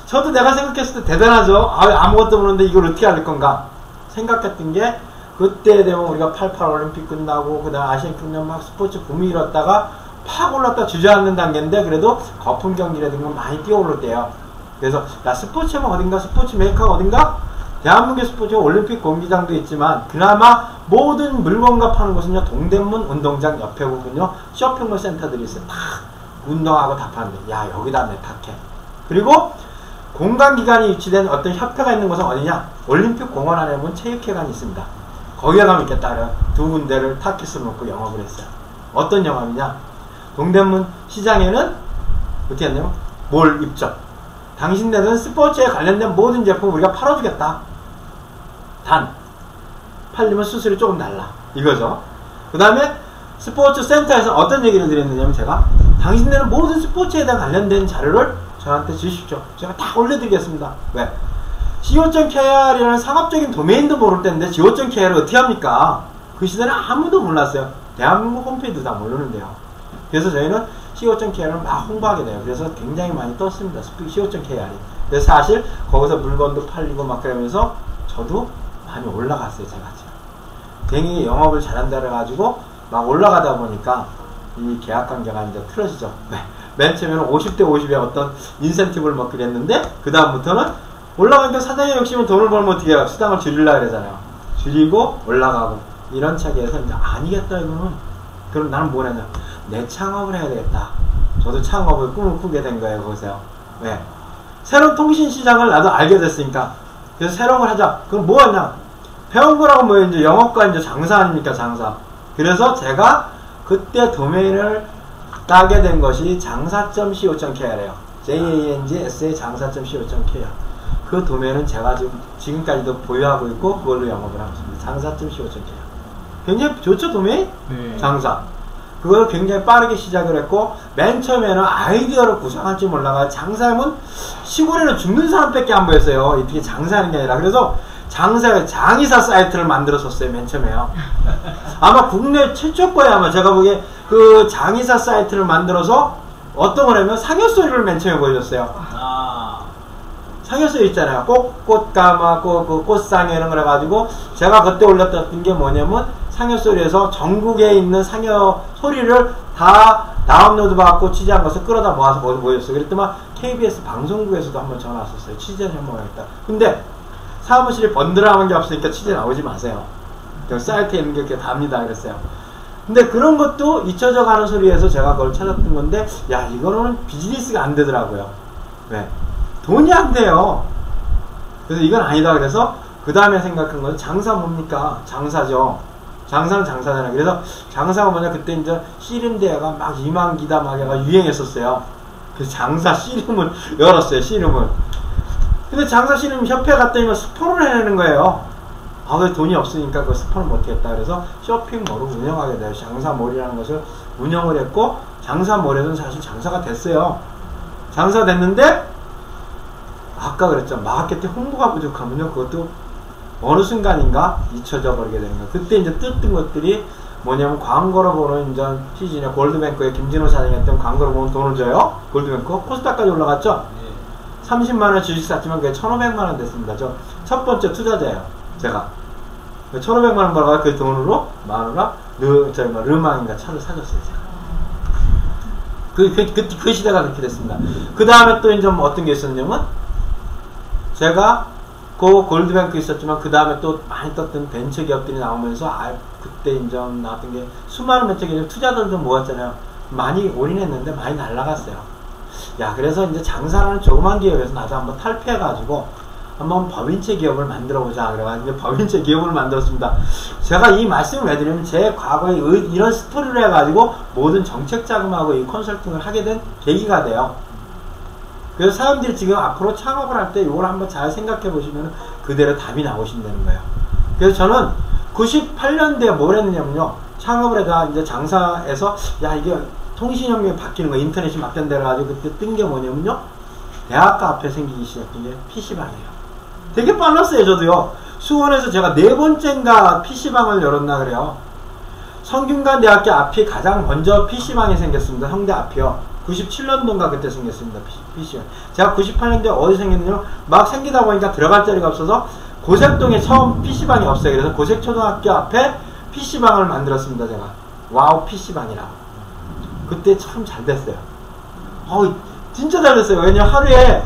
저도 내가 생각했을 때 대단하죠. 아무것도 모르는데 이걸 어떻게 할 건가 생각했던 게 그때 되면 우리가 88 올림픽 끝나고 그 다음 아시안 경기장 막 스포츠 붐이 일었다가 팍 올랐다 주저앉는 단계인데 그래도 거품 경기라든가 많이 뛰어오를 때요. 그래서 야 스포츠만 어딘가 스포츠 메이커가 어딘가 대한민국 스포츠 올림픽 경기장도 있지만 그나마 모든 물건과 파는 곳은요 동대문 운동장 옆에 보면요 쇼핑몰 센터들이 있어요. 다 운동하고 다 파는데 야 여기다 내 탁해. 그리고 공간기관이 위치된 어떤 협회가 있는 곳은 어디냐 올림픽 공원 안에 보면 체육회관이 있습니다. 거기에 가면 있겠다. 두 군데를 타켓으로 놓고 영업을 했어요. 어떤 영업이냐 동대문 시장에는 어떻게 했냐면 몰 입점 당신네들은 스포츠에 관련된 모든 제품 우리가 팔아주겠다. 단 팔리면 수수료 조금 달라 이거죠. 그 다음에 스포츠 센터에서 어떤 얘기를 드렸느냐면 제가 당신네는 모든 스포츠에 대한 관련된 자료를 저한테 주십시오. 제가 다 올려드리겠습니다. 왜? co.kr이라는 상업적인 도메인도 모를 때인데 co.kr을 어떻게 합니까? 그 시대는 아무도 몰랐어요. 대한민국 홈페이지도 다 모르는데요. 그래서 저희는 co.kr을 막 홍보하게 돼요. 그래서 굉장히 많이 떴습니다. co.kr이. 그래서 사실 거기서 물건도 팔리고 막 그러면서 저도 많이 올라갔어요. 제가 지금. 괜히 영업을 잘한다 그래가지고 막 올라가다 보니까 이 계약관계가 이제 틀어지죠. 맨 처음에는 50대 50에 어떤 인센티브를 먹기로 했는데 그 다음부터는 올라가니까 사장님 욕심은 돈을 벌면 어떻게 해요? 수당을 줄이려고 그러잖아요. 줄이고 올라가고 이런 차기에서 이제 아니겠다 이거는. 그럼 나는 뭘 했냐? 내 창업을 해야 되겠다. 저도 창업을 꿈을 꾸게 된 거예요. 거기서요. 왜? 새로운 통신시장을 나도 알게 됐으니까 그래서 새로운 걸 하자. 그럼 뭐 하냐? 배운 거라고 뭐 이제 영어과 이제 장사 아닙니까, 장사. 그래서 제가 그때 도메인을 따게 된 것이 장사.co.kr이에요. JANGSA 장사.co.kr. 그 도메인은 제가 지금까지도 보유하고 있고 그걸로 영업을 하고 있습니다. 장사.co.kr. 굉장히 좋죠, 도메인? 네. 장사. 그걸 굉장히 빠르게 시작을 했고, 맨 처음에는 아이디어를 구상할 줄 몰라가 장사하면 시골에는 죽는 사람밖에 안 보였어요. 어떻게 장사하는 게 아니라. 그래서 장의사 사이트를 만들었었어요, 맨 처음에요. 아마 국내 최초 거예요. 아마 제가 보기에 그 장의사 사이트를 만들어서 어떤 거냐면 상여소리를 맨 처음에 보여줬어요. 상여소리 있잖아요. 꽃가마, 그 꽃상여 이런 걸 해가지고 제가 그때 올렸던 게 뭐냐면 상여소리에서 전국에 있는 상여 소리를 다 다운로드 받고 취재한 것을 끌어다 모아서 보여줬어요. 그랬더만 KBS 방송국에서도 한번 전화 왔었어요. 취재 한번 하겠다. 근데 사무실에 번들어가는 게 없으니까 취재 나오지 마세요. 사이트에 있는 게 이렇게 답니다. 그랬어요. 근데 그런 것도 잊혀져 가는 소리에서 제가 그걸 찾았던 건데, 야, 이거는 비즈니스가 안 되더라고요. 왜? 돈이 안 돼요. 그래서 이건 아니다. 그래서 그 다음에 생각한 건 장사 뭡니까? 장사죠. 장사는 장사잖아요. 그래서 장사가 뭐냐, 그때 이제 씨름 대회가 막 2만 기다 막 해가 유행했었어요. 그래서 장사 씨름을 열었어요. 씨름을. 근데 장사 씨름 협회 갔더니 스폰을 해내는 거예요. 아, 왜 돈이 없으니까 그 스폰을 못하겠다. 그래서 쇼핑몰을 운영하게 돼요. 장사몰이라는 것을 운영을 했고, 장사몰에서는 사실 장사가 됐어요. 장사 됐는데, 아까 그랬죠. 마케팅 홍보가 부족하면요, 그것도 어느 순간인가 잊혀져 버리게 되는 거예요. 그때 이제 뜯은 것들이 뭐냐면, 광고로 보는 이제 시즌에 골드뱅크에 김진호 사장이 했던 광고로 보면 돈을 줘요. 골드뱅크. 코스닥까지 올라갔죠? 30만원 주식 샀지만 그게 1,500만원 됐습니다. 저 첫 번째 투자자예요. 제가. 1,500만원 벌어가 그 돈으로 마누라 르망인가 차를 사줬어요. 제가. 그 시대가 그렇게 됐습니다. 그 다음에 또 이제 뭐 어떤 게 있었냐면, 제가 그 골드뱅크 있었지만 그 다음에 또 많이 떴던 벤처 기업들이 나오면서 그때 이제 나왔던 게 수많은 벤처 기업 투자들도 모았잖아요. 많이 올인했는데 많이 날라갔어요. 야, 그래서 이제 장사라는 조그만 기업에서 나도 한번 탈피해가지고 한번 법인체 기업을 만들어보자. 그래가지고 법인체 기업을 만들었습니다. 제가 이 말씀을 왜 드리면, 제 과거에 이런 스토리를 해가지고 모든 정책 자금하고 이 컨설팅을 하게 된 계기가 돼요. 그래서 사람들이 지금 앞으로 창업을 할 때 이걸 한번 잘 생각해 보시면 그대로 답이 나오신다는 거예요. 그래서 저는 98년도에 뭘 했느냐면요, 창업을 해다 이제 장사에서, 야, 이게 통신혁명이 바뀌는 거, 인터넷이 막전돼가지고 그때 뜬 게 뭐냐면요, 대학가 앞에 생기기 시작한 게 PC방이에요. 되게 빨랐어요. 저도요. 수원에서 제가 4번째인가 PC방을 열었나 그래요. 성균관대학교 앞이 가장 먼저 PC방이 생겼습니다. 성대 앞이요. 97년도인가 그때 생겼습니다. PC방. 제가 98년도에 어디 생겼냐면, 막 생기다 보니까 들어갈 자리가 없어서 고색동에 처음 PC방이 없어요. 그래서 고색초등학교 앞에 PC방을 만들었습니다. 제가. 와우 PC방이라고. 그때 참 잘 됐어요. 진짜 잘 됐어요. 왜냐면 하루에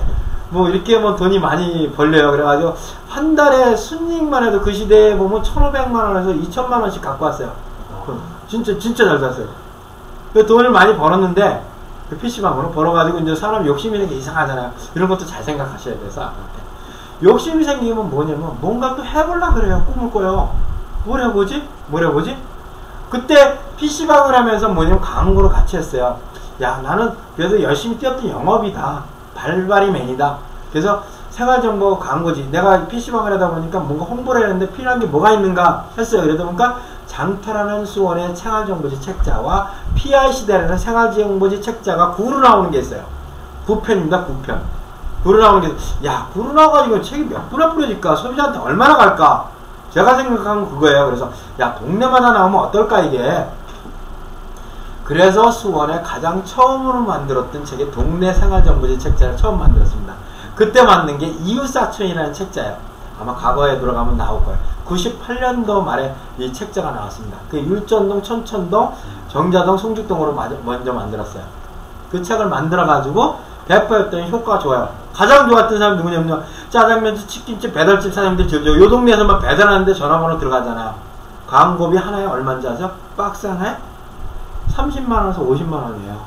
뭐 이렇게 뭐 돈이 많이 벌려요. 그래가지고 한 달에 순이익만 해도 그 시대에 보면 1,500만원에서 2,000만원씩 갖고 왔어요. 진짜 잘 됐어요. 그 돈을 많이 벌었는데, 그 PC방으로 벌어가지고 이제 사람 욕심이 있는 게 이상하잖아요. 이런 것도 잘 생각하셔야 돼서. 욕심이 생기면 뭐냐면, 뭔가 또 해보려고 그래요. 꿈을 꿔요. 뭘 해보지? 그때 PC방을 하면서 뭐냐면 광고를 같이 했어요. 야, 나는 그래도 열심히 뛰었던 영업이다. 발발이맨이다. 그래서 생활정보 광고지. 내가 PC방을 하다 보니까 뭔가 홍보를 했는데 필요한 게 뭐가 있는가 했어요. 그러다 보니까 장터라는 수원의 생활정보지 책자와 PI시대라는 생활정보지 책자가 구로 나오는 게 있어요. 9편입니다. 9편. 구로 나오는 게, 야, 구로 나와가지고 책이 몇 분에 뿌려질까? 소비자한테 얼마나 갈까? 제가 생각한 건 그거예요. 그래서, 야, 동네마다 나오면 어떨까, 이게? 그래서 수원에 가장 처음으로 만들었던 책이 동네 생활정보지 책자를 처음 만들었습니다. 그때 만든 게 이웃사촌이라는 책자예요. 아마 과거에 들어가면 나올 거예요. 98년도 말에 이 책자가 나왔습니다. 그 율전동, 천천동, 정자동, 송죽동으로 먼저 만들었어요. 그 책을 만들어가지고 배포했더니 효과가 좋아요. 가장 좋았던 사람 누구냐면요, 짜장면집, 치킨집, 배달집 사장님들 저요 동네에서만 배달하는데 전화번호 들어가잖아요. 광고비 하나에 얼마인지 아세요? 박스 하나에 30만원에서 50만원이에요.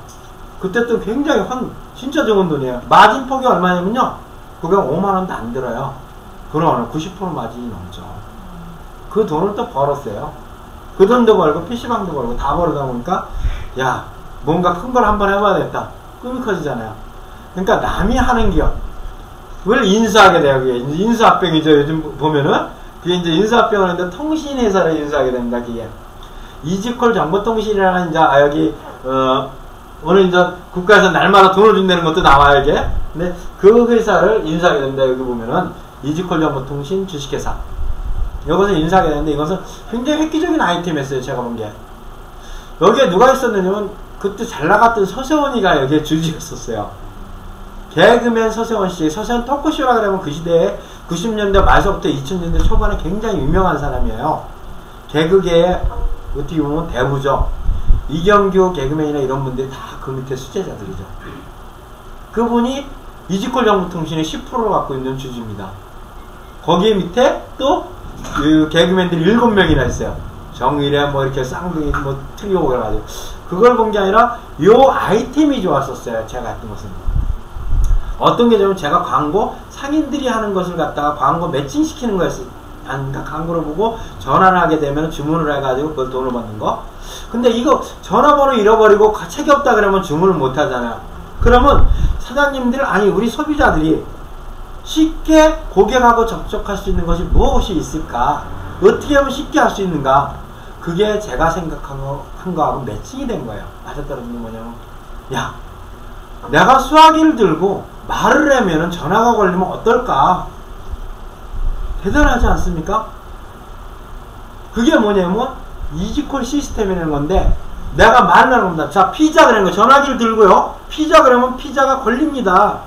그때 또 굉장히 진짜 좋은 돈이에요. 마진폭이 얼마냐면요, 그게 5만원도 안 들어요. 그러면 90% 마진이 넘죠. 그 돈을 또 벌었어요. 그 돈도 벌고 PC방도 벌고 다 벌어다 보니까 야 뭔가 큰 걸 한번 해봐야겠다. 꿈이 커지잖아요. 그러니까 남이 하는 기업을 인수하게 돼요. 그게 인수합병이죠. 요즘 보면은 그게 이제 인수합병을 하는데 통신회사를 인수하게 됩니다. 그게 이지콜 정보통신이라는 이제 여기 오늘 이제 국가에서 날마다 돈을 준다는 것도 나와요. 이게 근데 그 회사를 인수하게 됩니다. 여기 보면은 이지콜 정보통신 주식회사 이것을 인수하게 되는데 이것은 굉장히 획기적인 아이템이었어요. 제가 본 게 여기에 누가 있었느냐면 그때 잘 나갔던 서세원이가 여기에 주지였었어요. 개그맨 서세원씨. 서세원 토크쇼라 그러면 그 시대에 90년대 말서부터 2000년대 초반에 굉장히 유명한 사람이에요. 개그계의 어떻게 보면 대부죠. 이경규 개그맨이나 이런 분들이 다 그 밑에 수제자들이죠. 그분이 이지콜 정보통신의 10%를 갖고 있는 주주입니다. 거기에 밑에 또 개그맨들이 7명이나 있어요. 정일에 뭐 이렇게 쌍둥이 뭐 틀리고 그래가지고 그걸 본 게 아니라 요 아이템이 좋았었어요. 제가 했던 것은 어떤 게 냐면 제가 광고 상인들이 하는 것을 갖다가 광고 매칭시키는 거였어요. 그러니까 광고를 보고 전화를 하게 되면 주문을 해가지고 그걸 돈을 받는 거. 근데 이거 전화번호 잃어버리고 책이 없다 그러면 주문을 못 하잖아요. 그러면 사장님들 아니 우리 소비자들이 쉽게 고객하고 접촉할 수 있는 것이 무엇이 있을까? 어떻게 하면 쉽게 할 수 있는가? 그게 제가 생각한 거하고 매칭이 된 거예요. 맞아떨어진 게 뭐냐면 야 내가 수화기를 들고 말을 하면은 전화가 걸리면 어떨까? 대단하지 않습니까? 그게 뭐냐면 이지콜 시스템이라는 건데 내가 말을 하는 겁니다. 자 피자 그러는 거 전화기를 들고요. 피자 그러면 피자가 걸립니다.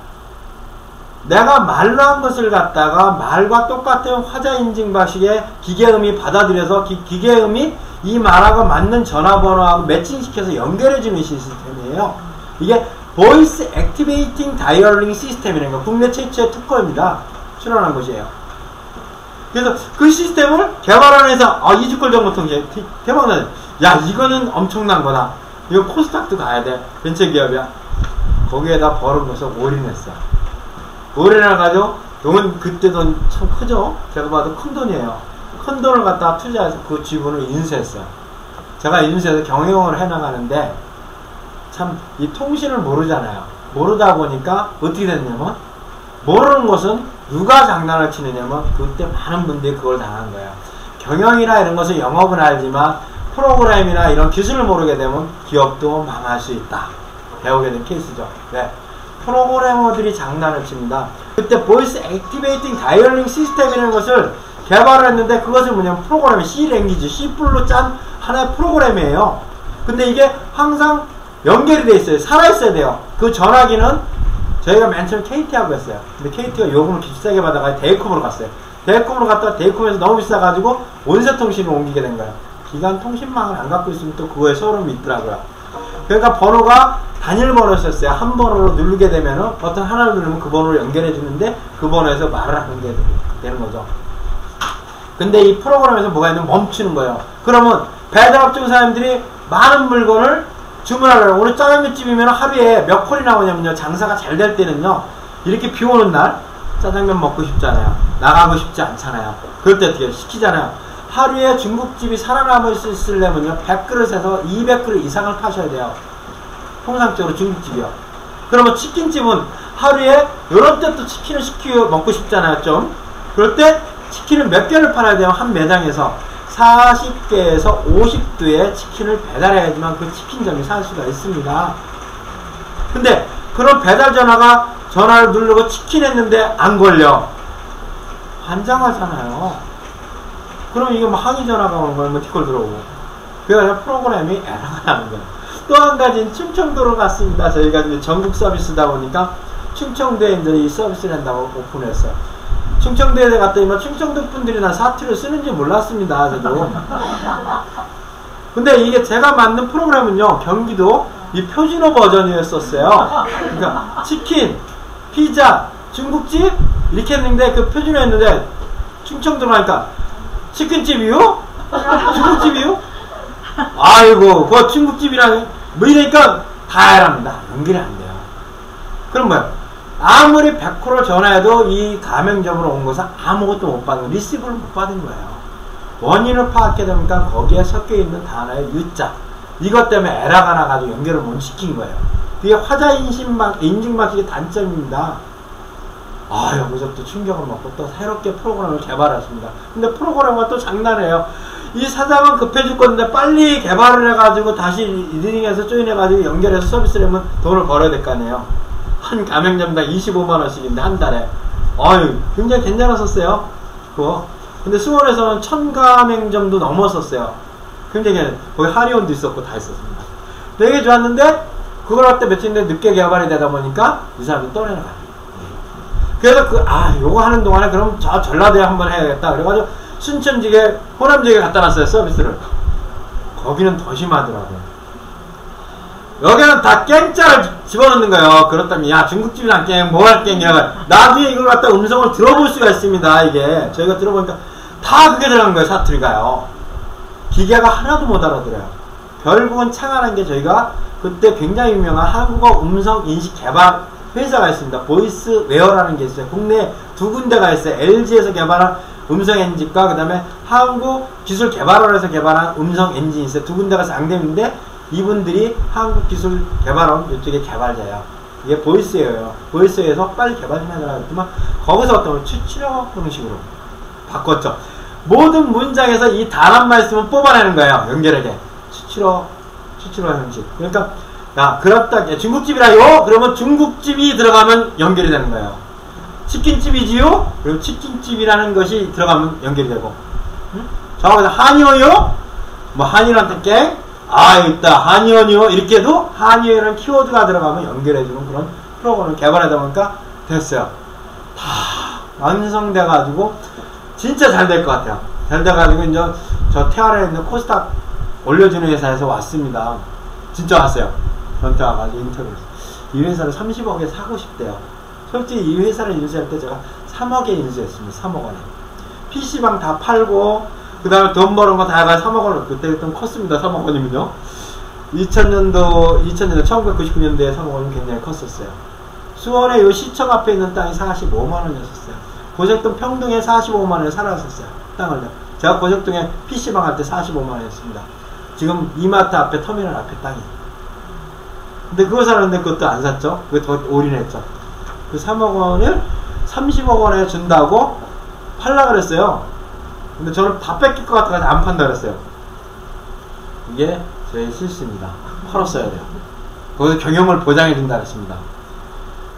내가 말로 한 것을 갖다가 말과 똑같은 화자 인증 방식의 기계음이 받아들여서 기계음이 이 말하고 맞는 전화번호하고 매칭시켜서 연결해주는 시스템이에요. 이게 보이스 액티베이팅 다이얼링 시스템이라는 거 국내 최초의 특허입니다. 출원한 것이에요. 그래서 그 시스템을 개발하는 회사 이지콜 정보통신 개발하는 야 이거는 엄청난 거다. 이거 코스닥도 가야 돼. 벤처기업이야. 거기에다 벌어놓아서 올인했어. 올인해가지고 돈은 그때 돈 참 크죠. 제가 봐도 큰 돈이에요. 큰 돈을 갖다가 투자해서 그 지분을 인수했어요. 제가 인수해서 경영을 해나가는데 참 이 통신을 모르잖아요. 모르다 보니까 어떻게 됐냐면 모르는 것은 누가 장난을 치느냐면 그때 많은 분들이 그걸 당한 거예요. 경영이나 이런 것은 영업은 알지만 프로그램이나 이런 기술을 모르게 되면 기업도 망할 수 있다. 배우게 된 케이스죠. 네. 프로그래머들이 장난을 칩니다. 그때 보이스 액티베이팅 다이얼링 시스템이라는 것을 개발을 했는데 그것은 뭐냐면 프로그램이 C 랭귀지, C+로 짠 하나의 프로그램이에요. 근데 이게 항상 연결이 돼 있어요. 살아있어야 돼요. 그 전화기는 저희가 맨 처음에 KT하고 했어요. 근데 KT가 요금을 비싸게 받아가지고 데이콤으로 갔어요. 데이콤으로 갔다가 데이콤에서 너무 비싸가지고 온세통신으로 옮기게 된 거예요. 기간 통신망을 안 갖고 있으면 또 그거에 소름이 있더라고요. 그러니까 번호가 단일 번호였어요. 한 번호로 누르게 되면은 어떤 하나를 누르면 그 번호로 연결해 주는데 그 번호에서 말을 하는 게 되는 거죠. 근데 이 프로그램에서 뭐가 있냐면 멈추는 거예요. 그러면 배달업 중 사람들이 많은 물건을 주문하려고 오늘 짜장면집이면 하루에 몇 콜이 나오냐면요. 장사가 잘 될 때는요. 이렇게 비 오는 날 짜장면 먹고 싶잖아요. 나가고 싶지 않잖아요. 그럴 때 어떻게 시키잖아요. 하루에 중국집이 살아남을 수 있으려면요. 100그릇에서 200그릇 이상을 파셔야 돼요. 통상적으로 중국집이요. 그러면 치킨집은 하루에 이런 때 또 치킨을 먹고 싶잖아요. 좀. 그럴 때 치킨을 몇 개를 팔아야 돼요. 한 매장에서. 40개에서 50두의 치킨을 배달해야지만 그 치킨점이 살 수가 있습니다. 근데 그런 배달 전화를 누르고 치킨 했는데 안 걸려. 환장하잖아요. 그럼 이게 뭐 항의 전화가 오는 거예요. 뭐 티콜 들어오고. 그래서 프로그램이 에러가 나는 거예요. 또 한 가지는 충청도로 갔습니다. 저희가 이제 전국 서비스다 보니까 충청도에 이제 이 서비스를 한다고 오픈했어요. 충청도에 갔더니 충청도 분들이 나 사투리를 쓰는지 몰랐습니다. 저도. 근데 이게 제가 만든 프로그램은요. 경기도 이 표준어 버전이었었어요. 그러니까 치킨, 피자, 중국집 이렇게 했는데 그 표준어였는데 충청도로 하니까 치킨집이요? 중국집이요? 아이고 그거 중국집이랑 뭐 이러니까 다 해랍니다. 연결이 안 돼요. 그럼 뭐야? 아무리 100% 전화해도 이 가맹점으로 온 것은 아무것도 못 받은 거예요. 리시브를 못 받은 거예요. 원인을 파악해 보니까 거기에 섞여 있는 단어의 유자, 이것 때문에 에러가 나가지고 연결을 못 시킨 거예요. 그게 화자 인증 방식의 단점입니다. 여기서부터 충격을 먹고 또 새롭게 프로그램을 개발했습니다. 근데 프로그램은 또 장난이에요. 이 사장은 급해질 건데 빨리 개발을 해가지고 다시 리딩해서 조인해가지고 연결해서 서비스를 하면 돈을 벌어야 될 거 아니에요. 한 가맹점당 25만원씩인데 한 달에. 굉장히 괜찮았었어요. 그거. 근데 수원에서는 1000가맹점도 넘었었어요. 굉장히, 거기 하리온도 있었고 다 있었습니다. 되게 좋았는데 그걸 할 때 며칠 늦게 개발이 되다 보니까 이 사람이 떠내려가요. 그래서 요거 하는 동안에 그럼 저 전라도에 한번 해야겠다. 그래가지고 순천지게, 호남지게 갖다 놨어요, 서비스를. 거기는 더 심하더라고요. 여기는 다 깽자를 집어넣는 거예요. 그렇다면, 야, 중국집이랑 깽, 뭐 할 깽이라고. 나중에 이걸 갖다 음성을 들어볼 수가 있습니다, 이게. 저희가 들어보니까 다 그게 들어간 거예요, 사투리가요. 기계가 하나도 못 알아들어요. 결국은 창안한 게 저희가 그때 굉장히 유명한 한국어 음성 인식 개발 회사가 있습니다. 보이스웨어라는 게 있어요. 국내에 2군데가 있어요. LG에서 개발한 음성 엔진과 그 다음에 한국기술개발원에서 개발한 음성 엔진이 있어요. 2군데가 쌍대인데 이분들이 한국기술개발원 이쪽에 개발자예요. 이게 보이스웨어예요. 보이스웨어에서 빨리 개발 좀 해달라고 했지만 거기서 어떤 걸 추출어 형식으로 바꿨죠. 모든 문장에서 이 단 한 말씀은 뽑아내는 거예요. 연결하게. 추출어 형식. 그러니까 야, 그렇다. 중국집이라요? 그러면 중국집이 들어가면 연결이 되는 거예요. 치킨집이지요? 그럼 치킨집이라는 것이 들어가면 연결이 되고. 응? 정확하게 한이어요? 뭐 한이란테 깽? 있다. 한이어요? 이렇게 해도 한이어라는 키워드가 들어가면 연결해주는 그런 프로그램을 개발하다 보니까 됐어요. 다 완성돼가지고 진짜 잘 될 것 같아요. 잘 돼가지고 이제 저 태안에 있는 코스닥 올려주는 회사에서 왔습니다. 진짜 왔어요. 저한테 와가지고 인터뷰를. 이 회사를 30억에 사고 싶대요. 솔직히 이 회사를 인수할 때 제가 3억에 인수했습니다. 3억 원에. PC방 다 팔고, 그 다음에 돈 버는 거 다 해가지고 3억 원, 그때 좀 컸습니다. 3억 원이면요. 1999년도에 3억 원은 굉장히 컸었어요. 수원에 요 시청 앞에 있는 땅이 45만 원이었었어요. 고척동 평동에 45만 원에 살았었어요. 땅을요. 제가 고척동에 PC방 할 때 45만 원이었습니다. 지금 이마트 앞에 터미널 앞에 땅이. 근데 그거 사는데 그것도 안 샀죠. 그게 더 올인했죠. 그 3억 원을 30억 원에 준다고 팔라 그랬어요. 근데 저는 다 뺏길 것 같아서 안 판다 그랬어요. 이게 제 실수입니다. 팔았어야 돼요. 거기서 경영을 보장해 준다 그랬습니다.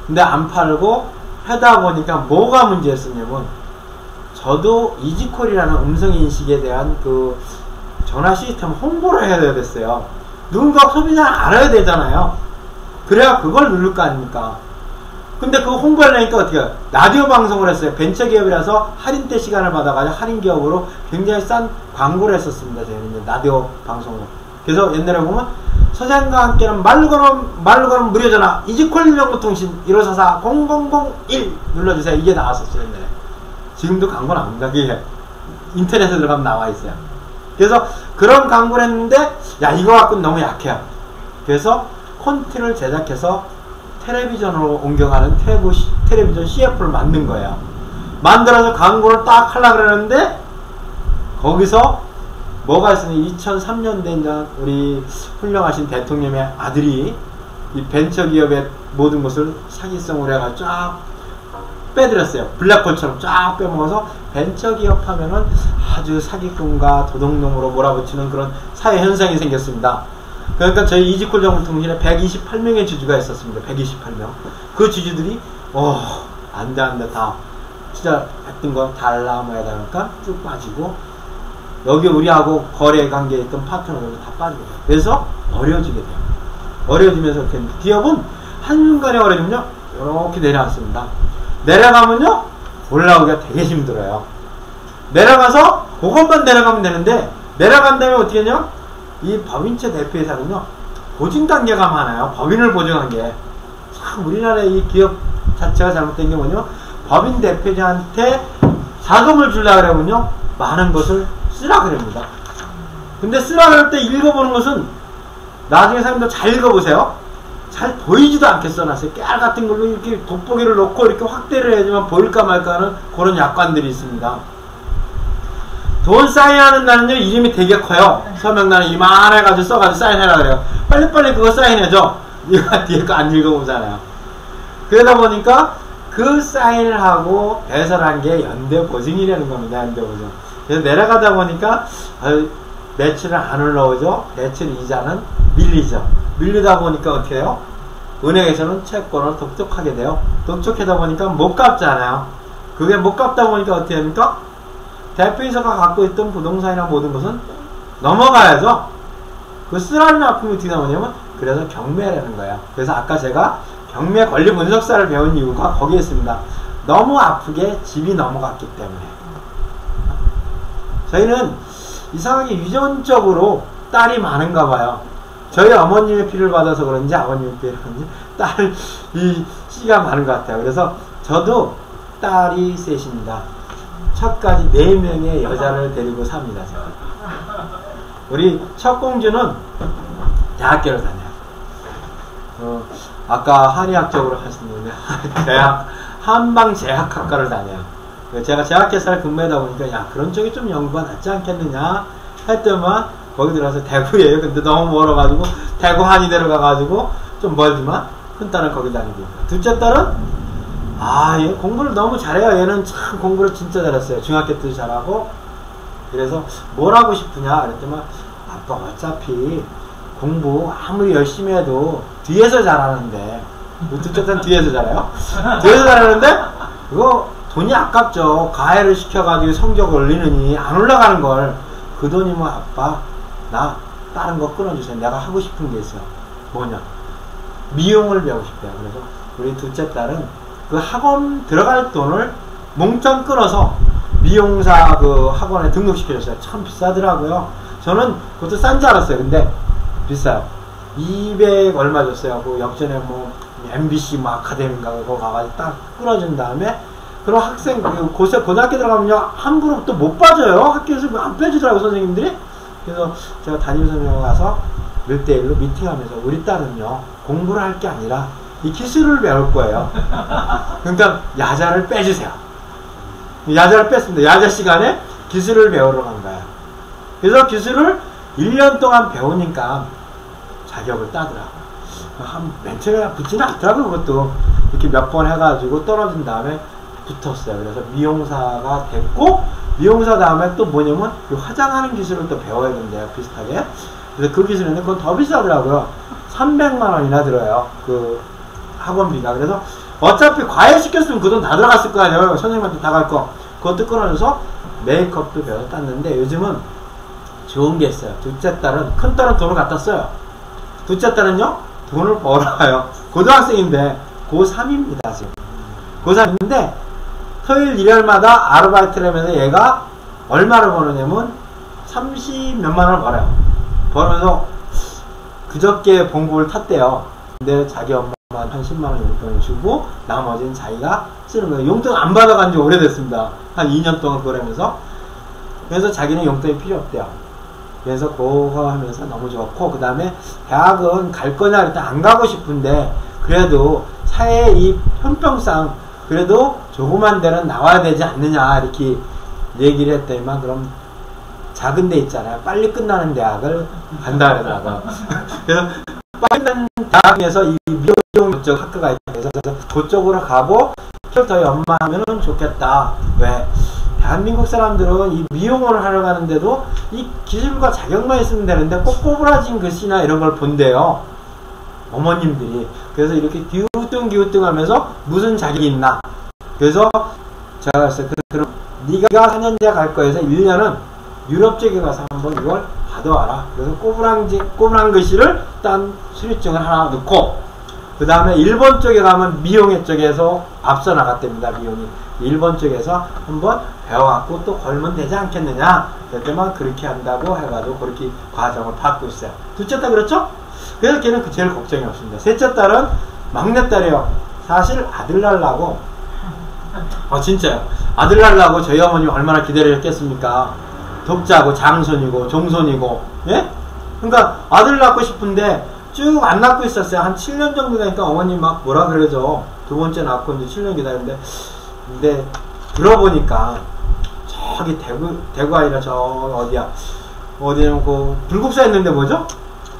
근데 안 팔고 하다 보니까 뭐가 문제였었냐면, 저도 이지콜이라는 음성인식에 대한 그 전화 시스템 홍보를 해야 됐어요. 누군가 소비자를 알아야 되잖아요. 그래야 그걸 누를 거 아닙니까? 근데 그거 홍보하려니까 어떻게 해요? 라디오 방송을 했어요. 벤처기업이라서 할인때 시간을 받아가지고 할인기업으로 굉장히 싼 광고를 했었습니다. 저희는 라디오 방송으로. 그래서 옛날에 보면 서장과 함께는 말로 걸으면 무료전화 이지콜 일용구통신 1544-0001 눌러주세요. 이게 나왔었어요. 옛날에. 지금도 광고는 안 가게 인터넷에 들어가면 나와 있어요. 그래서 그런 광고를 했는데, 야, 이거 갖고는 너무 약해요. 그래서 콘티를 제작해서 텔레비전으로 옮겨가는 텔레비전 CF를 만든 거예요. 만들어서 광고를 딱 하려고 그러는데, 거기서 뭐가 있으니 2003년대 이제 우리 훌륭하신 대통령의 아들이 이 벤처기업의 모든 것을 사기성으로 해가지고 쫙 빼드렸어요. 블랙홀처럼 쫙 빼먹어서 벤처기업 하면은 아주 사기꾼과 도둑놈으로 몰아붙이는 그런 사회 현상이 생겼습니다. 그러니까 저희 이지콜 정보통신에 128명의 주주가 있었습니다. 128명. 그 주주들이 안돼 다 진짜 했던 거 달라 뭐 해야 되니까 쭉 빠지고, 여기 우리하고 거래 관계에 있던 파트너들도 다 빠지게 돼요. 그래서 어려워지게 돼요. 어려워지면서 이렇게 기업은 한순간에 어려지면요 이렇게 내려앉습니다. 내려가면요 올라오기가 되게 힘들어요. 내려가서 그것만 내려가면 되는데, 내려간 다음에 어떻게 하냐, 이 법인체 대표이사는요 보증 단계가 많아요. 법인을 보증한 게 참 우리나라의 이 기업 자체가 잘못된 게 뭐냐면, 법인 대표자한테 자금을 주려고 그러면요 많은 것을 쓰라 그럽니다. 근데 쓰라 그럴 때 읽어보는 것은, 나중에 사람들 잘 읽어보세요. 잘 보이지도 않게 써놨어요. 깨알 같은 걸로 이렇게 돋보기를 놓고 이렇게 확대를 해야지만 보일까 말까 하는 그런 약관들이 있습니다. 돈 사인하는 날은요 이름이 되게 커요. 서명란에 이만해가지고 써가지고 사인해라 그래요. 빨리빨리 그거 사인해줘. 이거 뒤에 거 안 읽어보잖아요. 그러다 보니까 그 사인을 하고 배설한 게 연대보증이라는 겁니다. 연대보증. 그래서 내려가다 보니까 매출은 안 올라오죠. 매출 이자는 밀리죠. 밀리다 보니까 어떻게 해요? 은행에서는 채권을 독촉하게 돼요. 독촉하다 보니까 못 갚잖아요. 그게 못 갚다 보니까 어떻게 됩니까? 대표이사가 갖고 있던 부동산이나 모든 것은 넘어가야죠. 그 쓰라린 아픔이 어떻게 나오냐면 그래서 경매라는 거예요. 그래서 아까 제가 경매 권리 분석사를 배운 이유가 거기에 있습니다. 너무 아프게 집이 넘어갔기 때문에. 저희는 이상하게 유전적으로 딸이 많은가 봐요. 저희 어머님의 피를 받아서 그런지 아버님의 피를 그런지 딸이 씨가 많은 것 같아요. 그래서 저도 딸이 셋입니다. 첫까지 4명의 여자를 데리고 삽니다. 제가. 우리 첫 공주는 대학교를 다녀요. 아까 한의학적으로 하시는데 대학 한방제약학과를 다녀요. 제가 제약회사를 근무하다 보니까 야 그런 쪽이 좀 연구가 낫지 않겠느냐 했더만 거기 들어가서 대구예요. 근데 너무 멀어가지고 대구 한의대로 가가지고 좀 멀지만 큰딸은 거기 다니고 둘째 딸은 얘 공부를 너무 잘해요. 얘는 참 공부를 진짜 잘했어요. 중학교 때도 잘하고. 그래서 뭘 하고 싶으냐 그랬더니 아빠 어차피 공부 아무리 열심히 해도 뒤에서 잘하는데 둘째 딸은 뒤에서 잘해요? 뒤에서 잘하는데 그거 돈이 아깝죠. 가해를 시켜가지고 성적 올리느니 안 올라가는 걸 그 돈이면 아빠 나 다른 거 끊어주세요. 내가 하고 싶은 게 있어요. 뭐냐 미용을 배우고 싶대요. 그래서 우리 둘째 딸은 그 학원 들어갈 돈을 몽땅 끊어서 미용사 그 학원에 등록시켜줬어요. 참 비싸더라고요. 저는 그것도 싼 줄 알았어요. 근데 비싸요. 200 얼마 줬어요. 그 역전에 뭐 MBC 뭐 아카데미인가 그거 가가지고 딱 끊어준 다음에 그럼 학생 고등학교 들어가면요 함부로 또 못 빠져요. 학교에서 안 빼주더라고 선생님들이. 그래서 제가 담임선생님하고 가서 1대1로 미팅하면서 우리 딸은요 공부를 할 게 아니라 이 기술을 배울 거예요. 그러니까 야자를 빼주세요. 야자를 뺐습니다. 야자 시간에 기술을 배우러 간 거예요. 그래서 기술을 1년 동안 배우니까 자격을 따더라고요. 맨 처음에 붙지는 않더라고요. 그것도 이렇게 몇 번 해가지고 떨어진 다음에 붙었어요. 그래서 미용사가 됐고 미용사 다음에 또 뭐냐면 그 화장하는 기술을 또 배워야 된대요. 비슷하게. 그래서 그 기술인데 그건 더 비싸더라고요. 300만 원이나 들어요. 그 학원비가. 그래서 어차피 과외시켰으면 그 돈 다 들어갔을 거 아니에요. 선생님한테 다 갈 거. 그것도 끊어줘서 메이크업도 배워서 땄는데 요즘은 좋은 게 있어요. 둘째 딸은, 큰 딸은 돈을 갖다 써요. 둘째 딸은요 돈을 벌어요. 고등학생인데 고3입니다 지금. 고3인데 토요일 일요일마다 아르바이트를 하면서 얘가 얼마를 버느냐면 30 몇만 원을 벌어요. 벌어서 그저께 봉급을 탔대요. 근데 자기 엄마가 한 10만 원 용돈을 주고 나머지는 자기가 쓰는 거예요. 용돈 안 받아간 지 오래됐습니다. 한 2년 동안 그걸 하면서. 그래서 자기는 용돈이 필요 없대요. 그래서 그거 하면서 너무 좋고, 그 다음에 대학은 갈 거냐 그랬더니 안 가고 싶은데 그래도 사회의 이 형평상 그래도 조그만 데는 나와야 되지 않느냐 이렇게 얘기를 했더니만 그럼 작은 데 있잖아요. 빨리 끝나는 대학을 간다 그러더라고요. 그래서 빨리 끝나는 대학에서 이 미용 쪽 학교가 있어서 그쪽으로 가고 더 연마하면 좋겠다. 왜? 대한민국 사람들은 이 미용을 하러 가는데도 이 기술과 자격만 있으면 되는데 꼭 꼬부라진 글씨나 이런 걸 본대요. 어머님들이. 그래서 이렇게 기우뚱기우뚱 하면서 무슨 자격이 있나. 그래서 제가 그랬어요. 그럼 네가 4년제 갈 거에서 1년은 유럽 쪽에 가서 한번 이걸 받아와라. 그래서 꼬부랑 글씨를 딴 수료증을 하나 넣고, 그 다음에 일본 쪽에 가면 미용회 쪽에서 앞서 나갔답니다. 미용이. 일본 쪽에서 한번 배워갖고 또 걸면 되지 않겠느냐. 그때만 그렇게 한다고 해가지고 그렇게 과정을 받고 있어요. 둘째 딸 그렇죠? 그래서 걔는 제일 걱정이 없습니다. 셋째 딸은 막내딸이에요. 사실 아들 낳으려고, 진짜요. 아들 낳으려고 저희 어머니 얼마나 기다렸겠습니까? 독자고 장손이고 종손이고, 예? 그러니까 아들 낳고 싶은데 쭉 안 낳고 있었어요. 한 7년 정도 되니까 어머니 막 뭐라 그러죠. 두 번째 낳고 이제 7년 기다렸는데, 근데 들어보니까 저기 대구 아니라 저 어디야? 어디냐면 그 불국사 있는데 뭐죠?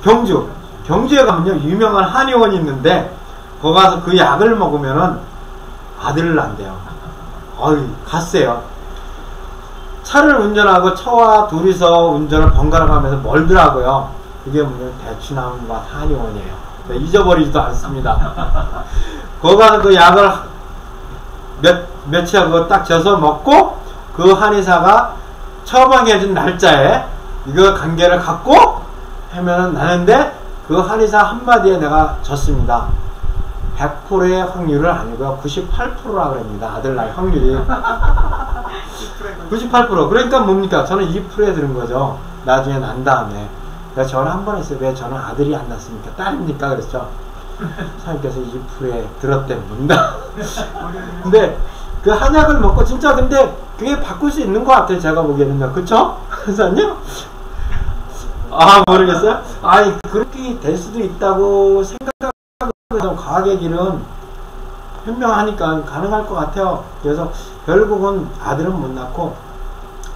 경주. 경주에 가면요 유명한 한의원이 있는데 거기 가서 그 약을 먹으면은 아들을 낳는데요. 어이 갔어요. 차를 운전하고 처와 둘이서 운전을 번갈아 가면서 멀더라고요. 그게 뭐냐면 대추나무밭 한의원이에요. 잊어버리지도 않습니다. 거기 가서 그 약을 며칠 하고 딱 져서 먹고 그 한의사가 처방해준 날짜에 이거 관계를 갖고 하면은 나는데 그 한의사 한마디에 내가 졌습니다. 100%의 확률은 아니고요. 98%라 그럽니다. 아들 낳을 확률이. 98%. 그러니까 뭡니까? 저는 2%에 들은 거죠. 나중에 난 다음에. 내가 전화 한 번 했어요. 왜 저는 아들이 안 낳습니까? 딸입니까? 그랬죠. 사장님께서 2%에 들었답니다. 근데 그 한약을 먹고 진짜 근데 그게 바꿀 수 있는 것 같아요. 제가 보기에는요. 그쵸? 선생님? 아 모르겠어요? 아니 그렇게 될 수도 있다고 생각하고 과학의 길은 현명하니까 가능할 것 같아요. 그래서 결국은 아들은 못 낳고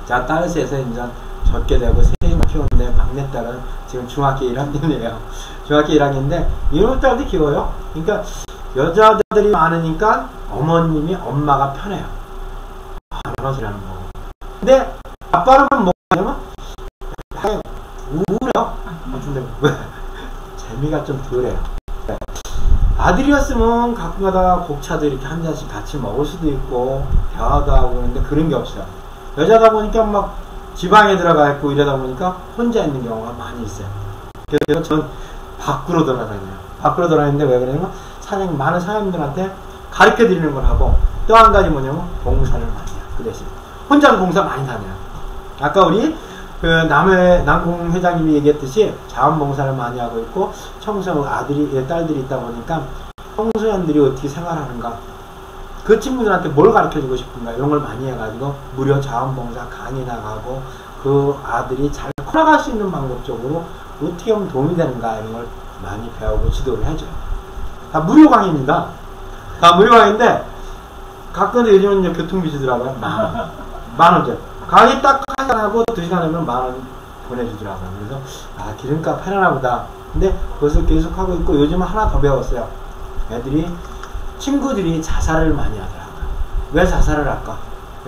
자 딸셋에서 이제 젖게 되고 셋이나 키우는데 막내딸은 지금 중학교 1학년이에요. 중학교 1학년인데 이놈 딸도 귀여워요. 그러니까 여자들이 많으니까 어머님이 엄마가 편해요. 아 그런 소리 하는 거고. 근데 아빠는 뭐냐면 우울해요. 근데 재미가 좀 덜해요. 아들이었으면 가끔가다 곡차도 이렇게 한 잔씩 같이 먹을 수도 있고 대화도 하고 그러는데 그런 게 없어요. 여자다 보니까 막 지방에 들어가 있고 이러다 보니까 혼자 있는 경우가 많이 있어요. 그래서 전 밖으로 돌아다녀요. 밖으로 돌아다니는데 왜 그러냐면 많은 사장님들한테 가르쳐 드리는 걸 하고 또 한 가지 뭐냐면 봉사를 많이 해요. 그 대신 혼자도 봉사 많이 다녀요. 아까 우리 그 남궁 회장님이 얘기했듯이 자원봉사를 많이 하고 있고 청소년 딸들이 있다 보니까 청소년들이 어떻게 생활하는가 그 친구들한테 뭘 가르쳐주고 싶은가 이런 걸 많이 해가지고 무료 자원봉사 강의 나가고 그 아들이 잘 커나갈 수 있는 방법 쪽으로 어떻게 하면 도움이 되는가 이런 걸 많이 배우고 지도를 해줘요. 다 무료 강의입니다. 다 무료 강의인데 가끔도 요즘은 이제 교통비 주더라고요. 만원짜리. 강의 딱 한 시간 하고 2시간 하면 10,000원 보내주더라고요. 그래서 아 기름값 편하나 보다. 근데 그것을 계속 하고 있고 요즘은 하나 더 배웠어요. 친구들이 자살을 많이 하더라고요. 왜 자살을 할까?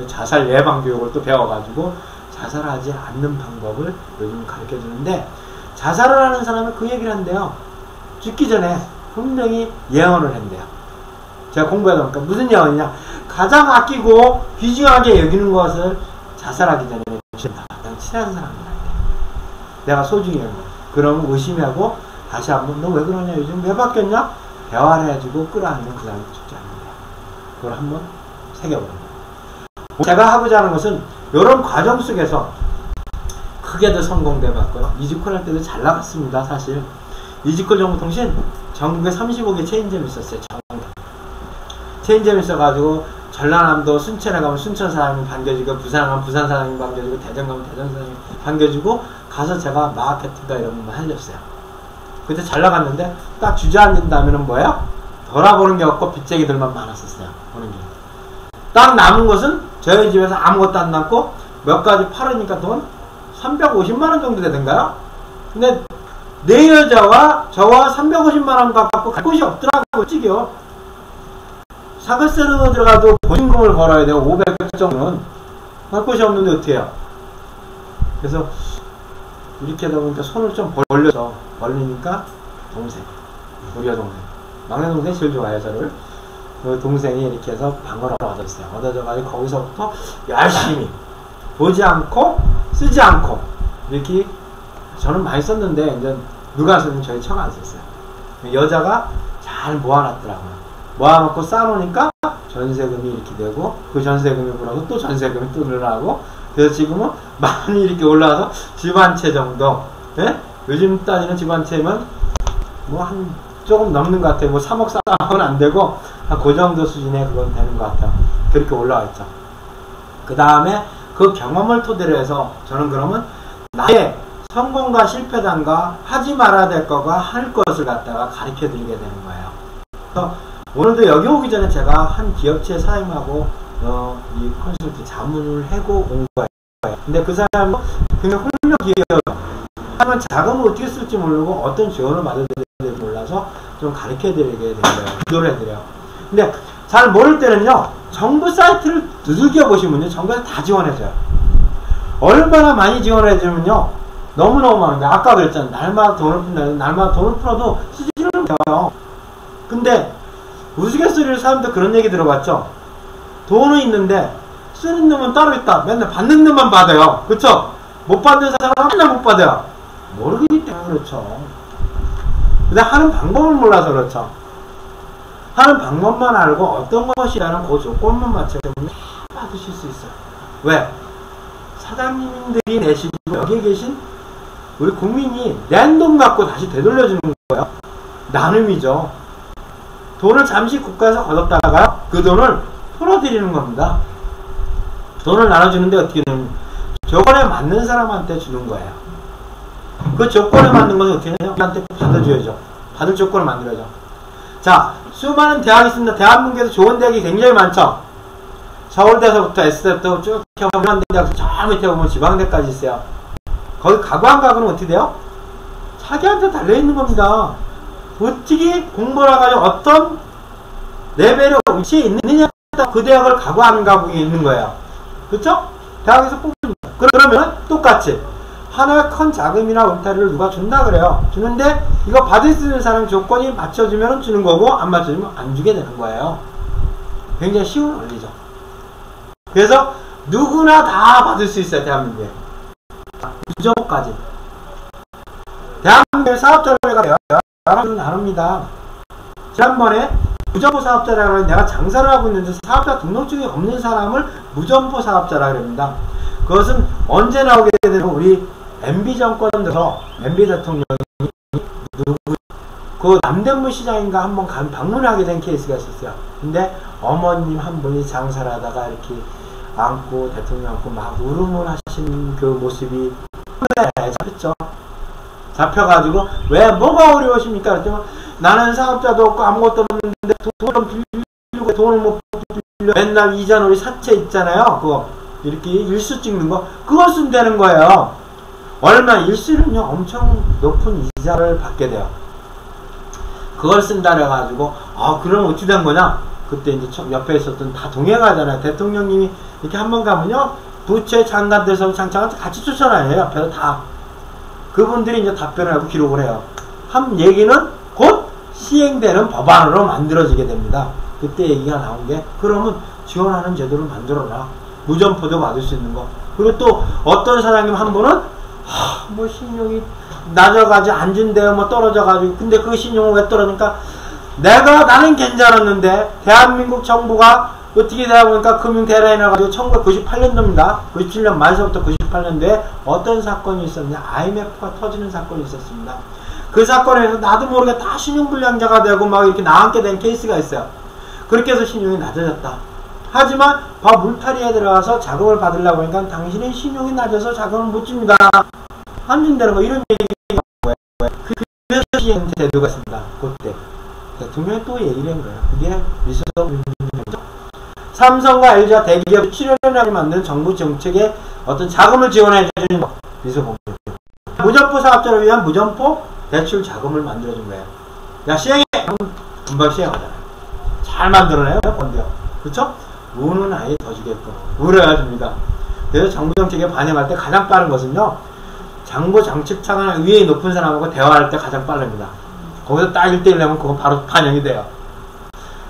자살 예방 교육을 또 배워가지고 자살하지 않는 방법을 요즘 가르쳐 주는데 자살을 하는 사람은 그 얘기를 한대요. 죽기 전에 분명히 예언을 한대요. 제가 공부하다 보니까 무슨 예언이냐? 가장 아끼고 귀중하게 여기는 것을 자살하기 전에 주신다. 그냥 친한 사람들한테 내가 소중히 여기는 거야. 그러면 의심하고 다시 한번 너 왜 그러냐? 요즘 왜 바뀌었냐? 대화를 해주고 끌어안는 그 사람이 죽지 않는다. 그걸 한번 새겨보는 거예요. 제가 하고자 하는 것은 이런 과정 속에서 크게도 성공돼 봤고요. 이지컬 할 때도 잘 나갔습니다. 사실 이지컬 정보통신 전국에 35개 체인점이 있었어요. 체인점이 있어가지고 전라남도 순천에 가면 순천 사장님 반겨주고 부산 가면 부산 사장님 반겨주고 대전 가면 대전 사장님 반겨주고 가서 제가 마케팅과 이런 것만 살렸어요. 그때 잘 나갔는데 딱 주저앉는다면은 뭐예요? 돌아보는 게 없고 빚쟁이들만 많았었어요. 보는 게. 딱 남은 것은 저희 집에서 아무것도 안 남고 몇 가지 팔으니까 돈 350만원 정도 되던가요? 근데 내 여자와 저와 350만원 갖고 갈 곳이 없더라고요. 솔직히요. 사글세로 들어가도 보증금을 걸어야 돼요. 500 정도는. 할 곳이 없는데 어떻게 해요? 그래서 이렇게 하다 보니까 손을 좀 벌리니까 동생. 우리 여동생. 막내 동생이 제일 좋아해요, 저를. 그 동생이 이렇게 해서 방을 얻었어요. 얻어져가지고 거기서부터 열심히 보지 않고 쓰지 않고 이렇게 저는 많이 썼는데 이제 누가 쓰는 저희 처가 안 썼어요. 여자가 잘 모아놨더라고요. 모아놓고 쌓아놓으니까 전세금이 이렇게 되고 그 전세금이 불어서 또 전세금이 또 늘어나고 그래서 지금은 많이 이렇게 올라와서 집 한 채 정도 예? 요즘 따지는 집 한 채면 뭐 한 조금 넘는 것 같아요. 뭐 3억 4억은 안 되고 한 그 정도 수준에 그건 되는 것 같아요. 그렇게 올라와 있죠. 그 다음에 그 경험을 토대로 해서 저는 그러면 나의 성공과 실패담과 하지 말아야 될 거가 할 것을 갖다가 가르쳐 드리게 되는 거예요. 그래서 오늘도 여기 오기 전에 제가 한 기업체 사장님하고 이 컨설팅 자문을 하고 온 거예요. 근데 그 사람은 굉장히 홀력이에요. 하지만 자금을 어떻게 쓸지 모르고 어떤 지원을 받아야 될지 몰라서 좀 가르쳐 드리게 된 거예요. 기도를 해드려요. 근데 잘 모를 때는요, 정부 사이트를 두들겨 보시면요, 정부에서 다 지원해줘요. 얼마나 많이 지원을 해주면요, 너무너무 많은데, 아까 그랬잖아요. 날마다 돈을 푼다는데, 날마다 돈을 풀어도 쓰지를 못해요. 근데 우스갯소리를 사람들 그런 얘기 들어봤죠? 돈은 있는데 쓰는 놈은 따로 있다. 맨날 받는 놈만 받아요. 그쵸? 못 받는 사람은 맨날 못 받아요. 모르기 때문에 그렇죠. 근데 하는 방법을 몰라서 그렇죠. 하는 방법만 알고 어떤 것이라는 그 조건만 맞춰면 다 받으실 수 있어요. 왜? 사장님들이 내시고 여기 계신 우리 국민이 낸 돈 갖고 다시 되돌려주는 거예요. 나눔이죠. 돈을 잠시 국가에서 걷었다가 그 돈을 풀어드리는 겁니다. 돈을 나눠주는데 어떻게 되는, 조건에 맞는 사람한테 주는 거예요. 그 조건에 맞는 것은 어떻게 해요? 우리한테 받아줘야죠. 받을 조건을 만들어야죠. 자, 수많은 대학이 있습니다. 대한민국에서 좋은 대학이 굉장히 많죠. 서울대에서부터 S대부터 쭉 해보면 대학 저 밑에 보면 지방대까지 있어요. 거기 가고 안 가고는 어떻게 돼요? 자기한테 달려있는 겁니다. 어떻게 공부를 해가지고 어떤 레벨의 위치에 있느냐에 따라 그 대학을 가고 안 가고에 있는 거예요. 그렇죠? 대학에서 뽑습니다. 그러면 똑같이 하나의 큰 자금이나 울타리를 누가 준다 그래요. 주는데 이거 받을 수 있는 사람 조건이 맞춰주면 주는 거고 안 맞춰주면 안 주게 되는 거예요. 굉장히 쉬운 원리죠. 그래서 누구나 다 받을 수 있어요. 대한민국에. 무조건까지. 대한민국의 사업자료가 여러 나눕니다. 지난번에 무점포 사업자라고 하면 내가 장사를 하고 있는데 사업자 등록증이 없는 사람을 무점포 사업자라고 합니다. 그것은 언제 나오게 되면 우리 MB 정권 들어서 MB 대통령이 그 남대문 시장인가 한번 방문하게 된 케이스가 있었어요. 근데 어머님 한 분이 장사를 하다가 이렇게 안고 대통령 안고 막 울음을 하시는 그 모습이 잡혔죠. 잡혀가지고 왜 뭐가 어려우십니까? 그랬더니 나는 사업자도 없고 아무것도 없는데 돈을 빌리고 돈을 못 빌려 맨날 이자놀이 사채 있잖아요. 그거 이렇게 일수 찍는 거 그거 쓰면 되는 거예요. 얼마 일수는요 엄청 높은 이자를 받게 돼요. 그걸 쓴다 그래가지고 그럼 어찌 된 거냐? 그때 이제 옆에 있었던 다 동행하잖아요. 대통령님이 이렇게 한번 가면요 부처의 장관들 서장창을 같이 쫓아나요. 옆에서 다 그분들이 이제 답변을 하고 기록을 해요. 한 얘기는 곧 시행되는 법안으로 만들어지게 됩니다. 그때 얘기가 나온 게 그러면 지원하는 제도를 만들어라. 무점포도 받을 수 있는 거. 그리고 또 어떤 사장님 한 분은 뭐 신용이 낮아가지고 안 준대요. 뭐 떨어져가지고 근데 그 신용은 왜 떨어지니까 나는 괜찮았는데 대한민국 정부가 어떻게 되다 보니까 금융대란이 나가지고 1998년도입니다. 97년 말서부터 98년도에 어떤 사건이 있었냐. IMF가 터지는 사건이 있었습니다. 그 사건에서 나도 모르게 다 신용불량자가 되고 막 이렇게 나앉게 된 케이스가 있어요. 그렇게 해서 신용이 낮아졌다. 하지만 법 울타리에 들어가서 자금을 받으려고 하니까 당신은 신용이 낮아서 자금을 못 줍니다. 안 준다는 거 이런 얘기가 뭐예요. 그래서 시행 제도가 있습니다. 그때 대통령이 또 얘기를 한 거예요. 그게 미수석 삼성과 LG와 대기업 출연하게 만든 정부 정책에 어떤 자금을 지원해 주는 거. 미수법. 무점포 사업자를 위한 무점포 대출 자금을 만들어준 거예요. 야 시행해! 금방 시행하잖아요. 잘 만들어내요. 번데요. 그쵸? 운은 아예 더 주게끔 우려해 줍니다. 그래서 정부 정책에 반영할 때 가장 빠른 것은요. 정부 정책차관 위에 높은 사람하고 대화할 때 가장 빠릅니다. 거기서 딱 1대1 내면 그거 바로 반영이 돼요.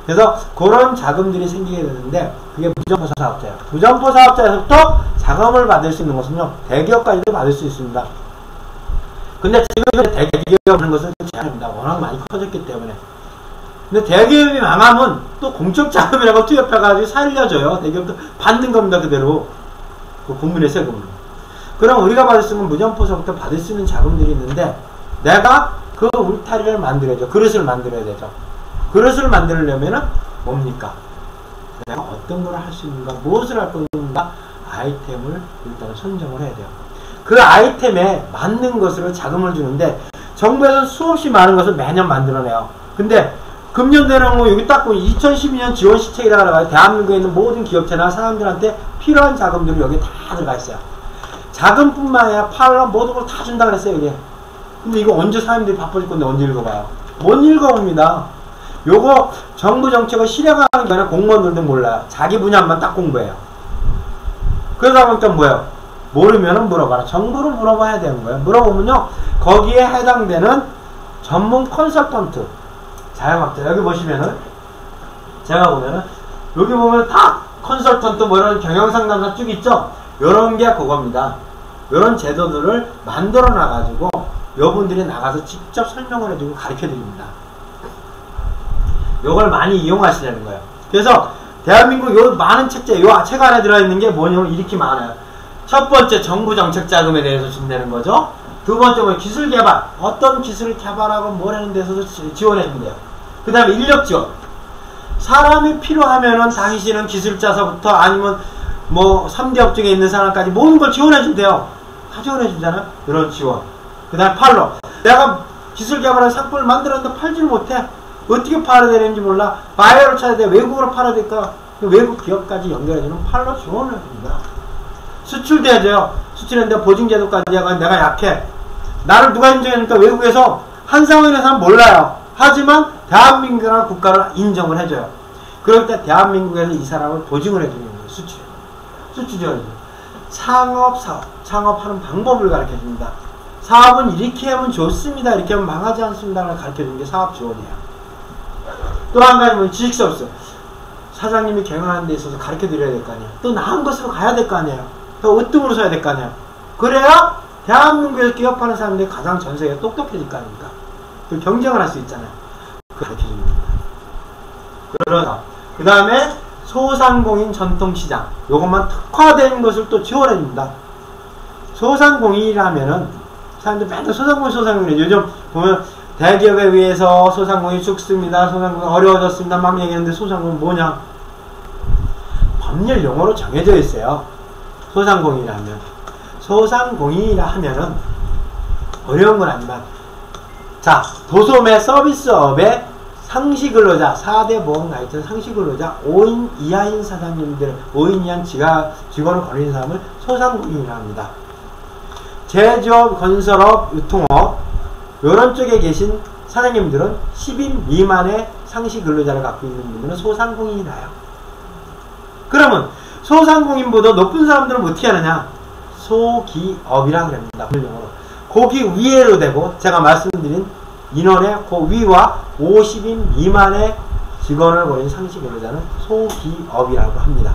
그래서 그런 자금들이 생기게 되는데 그게 무점포 사업자예요. 무점포 사업자에서부터 자금을 받을 수 있는 것은요. 대기업까지도 받을 수 있습니다. 근데 지금 대기업 하는 것은 제한입니다. 워낙 많이 커졌기 때문에. 근데 대기업이 망하면 또 공적 자금이라고 투입해가지고 살려줘요. 대기업도 받는 겁니다. 그대로. 그 국민의 세금으로. 그럼 우리가 받을 수 있는 무점포서부터 받을 수 있는 자금들이 있는데 내가 그 울타리를 만들어야죠. 그릇을 만들어야 되죠. 그릇을 만들려면은 뭡니까? 내가 어떤 걸 할 수 있는가, 무엇을 할 건가 아이템을 일단 선정을 해야 돼요. 그 아이템에 맞는 것으로 자금을 주는데 정부에서는 수없이 많은 것을 매년 만들어내요. 근데 그 금년도에는 뭐 여기 딱 2012년 지원 시책이라고 해요. 대한민국에 있는 모든 기업체나 사람들한테 필요한 자금들이 여기 다 들어가 있어요. 자금뿐만 아니라 팔로 모든 걸 다 준다 그랬어요, 여기. 근데 이거 언제 사람들이 바빠질 건데 언제 읽어봐요? 못 읽어봅니다. 요거 정부 정책을 실행하는 게 공무원들도 몰라요. 자기 분야만 딱 공부해요. 그러다 보니까 뭐예요? 모르면은 물어봐라. 정보를 물어봐야 되는 거예요. 물어보면요, 거기에 해당되는 전문 컨설턴트, 자영업자, 여기 보시면은, 제가 보면은, 여기 보면 다 컨설턴트 뭐 이런 경영상담사 쭉 있죠? 요런 게 그겁니다. 요런 제도들을 만들어 놔가지고, 여분들이 나가서 직접 설명을 해주고 가르쳐 드립니다. 요걸 많이 이용하시려는 거예요. 그래서, 대한민국 요 많은 책제, 요 책 안에 들어있는 게 뭐냐면 이렇게 많아요. 첫 번째, 정부 정책 자금에 대해서 준다는 거죠. 두 번째, 뭐 기술 개발, 어떤 기술을 개발하고 뭘 하는 데서도 지원해 준대요. 그 다음에 인력 지원. 사람이 필요하면은 당신은 기술자서부터 아니면 뭐 3대 업종에 있는 사람까지 모든 걸 지원해 준대요. 다 지원해 주잖아요. 이런 지원. 그 다음에 팔로. 내가 기술 개발한 상품을 만들었는데 팔지를 못해. 어떻게 팔아야 되는지 몰라. 바이어를 찾아야 돼. 외국으로 팔아야 될까? 외국 기업까지 연결해주는 팔로 지원을 합니다. 수출도 해줘요. 수출했는데 보증제도까지 해가 내가 약해. 나를 누가 인정해주니까 외국에서 한상원이라는 사람 몰라요. 하지만 대한민국이라는 국가를 인정을 해줘요. 그럴 때 대한민국에서 이 사람을 보증을 해주는 거예요. 수출. 수출 지원이죠. 창업, 사업. 창업하는 방법을 가르쳐줍니다. 사업은 이렇게 하면 좋습니다. 이렇게 하면 망하지 않습니다를 가르쳐주는 게 사업 지원이에요. 또 한 가지는 지식 서비스. 사장님이 경영하는 데 있어서 가르쳐 드려야 될 거 아니에요. 또 나은 것으로 가야 될 거 아니에요. 더 으뜸으로 서야 될 거 아니에요. 그래야 대한민국에서 기업하는 사람들이 가장 전 세계에 똑똑해질 거 아닙니까? 또 경쟁을 할 수 있잖아요. 가르쳐 줍니다. 그래서 그 다음에 소상공인 전통시장. 요것만 특화된 것을 또 지원해 줍니다. 소상공인이라면은 사람들 맨날 소상공인 요즘 보면 대기업에 의해서 소상공인이 죽습니다. 소상공인 어려워졌습니다. 막 얘기하는데 소상공인 뭐냐? 법률 용어로 정해져 있어요. 소상공인이라 하면. 소상공인이라 하면은 어려운 건 아니지만, 자, 도소매 서비스업의 상시근로자, 4대 보험가입자 상시근로자 5인 이하인 사장님들, 5인 이하 직원을 거느리는 사람을 소상공인이라 합니다. 제조업, 건설업, 유통업 요런 쪽에 계신 사장님들은 10인 미만의 상시 근로자를 갖고 있는 분들은 소상공인이라요. 그러면 소상공인보다 높은 사람들은 어떻게 하느냐? 소기업이라 그럽니다. 거기 위에로 되고 제가 말씀드린 인원의 그 위와 50인 미만의 직원을 거는 상시 근로자는 소기업이라고 합니다.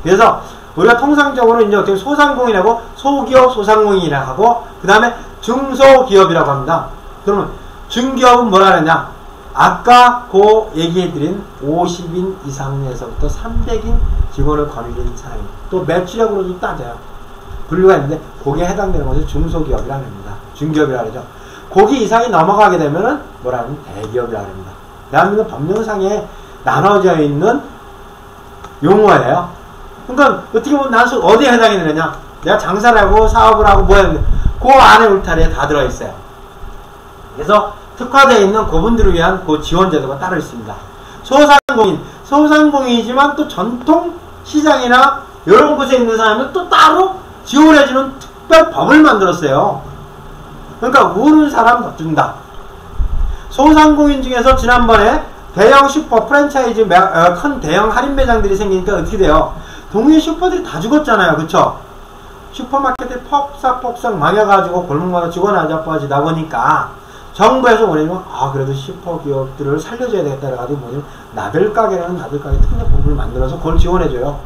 그래서 우리가 통상적으로 이제 어떻게 소상공인하고 소기업, 소상공인이라고 하고 그 다음에 중소기업이라고 합니다. 그러면 중기업은 뭐라 그러냐? 아까 그 얘기해드린 50인 이상에서부터 300인 직원을 거느리는 사람, 또 매출액으로도 따져요. 분류가 있는데 거기에 해당되는 것을 중소기업이라고 합니다. 중기업이라고 그러죠. 거기 이상이 넘어가게 되면은 뭐라 하면 대기업이라고 합니다. 대한민국 법령상에 나눠져 있는 용어예요. 그러니까 어떻게 보면 난 어디에 해당이 되느냐? 내가 장사를 하고 사업을 하고 뭐 했는데 그 안에 울타리에 다 들어있어요. 그래서 특화되어 있는 그분들을 위한 그 지원 제도가 따로 있습니다. 소상공인이지만 또 전통 시장이나 이런 곳에 있는 사람은 또 따로 지원해주는 특별 법을 만들었어요. 그러니까 우는 사람 준다. 소상공인 중에서 지난번에 대형 슈퍼 프랜차이즈 큰 대형 할인 매장들이 생기니까 어떻게 돼요? 동네 슈퍼들이 다 죽었잖아요. 그쵸? 슈퍼마켓이 폭삭폭삭 망해가지고 골목마다 직원 자빠지다 보니까 정부에서 뭐냐면 그래도 슈퍼 기업들을 살려줘야 되겠다 해가지고 뭐냐면 나들가게라는 나들가게 특례법을 만들어서 그걸 지원해줘요.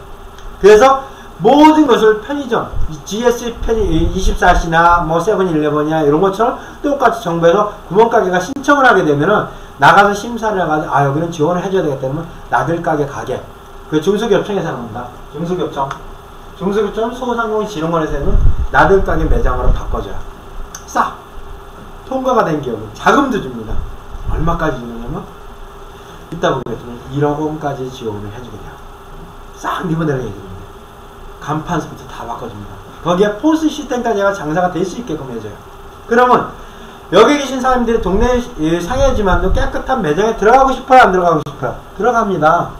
그래서 모든 것을 편의점, GS 24시나 뭐 세븐일레븐이나 이런 것처럼 똑같이 정부에서 구멍가게가 신청을 하게 되면은 나가서 심사를 해가지고 여기는 지원을 해줘야 되겠다 그러면 나들가게 가게, 그 중소기업청에서 합니다. 중소기업청 소상공인 진흥원에서는 나들가게 매장으로 바꿔줘요. 통과가 된 기업은 자금도 줍니다. 얼마까지 주냐면 이따 보겠지만 1억 원까지 지원을 해주게 돼요. 싹 리버내는 얘기입니다. 간판서부터 다 바꿔줍니다. 거기에 포스 시스템까지 장사가 될 수 있게끔 해줘요. 그러면 여기 계신 사람들이 동네 상해지만도 깨끗한 매장에 들어가고 싶어요? 안 들어가고 싶어요? 들어갑니다.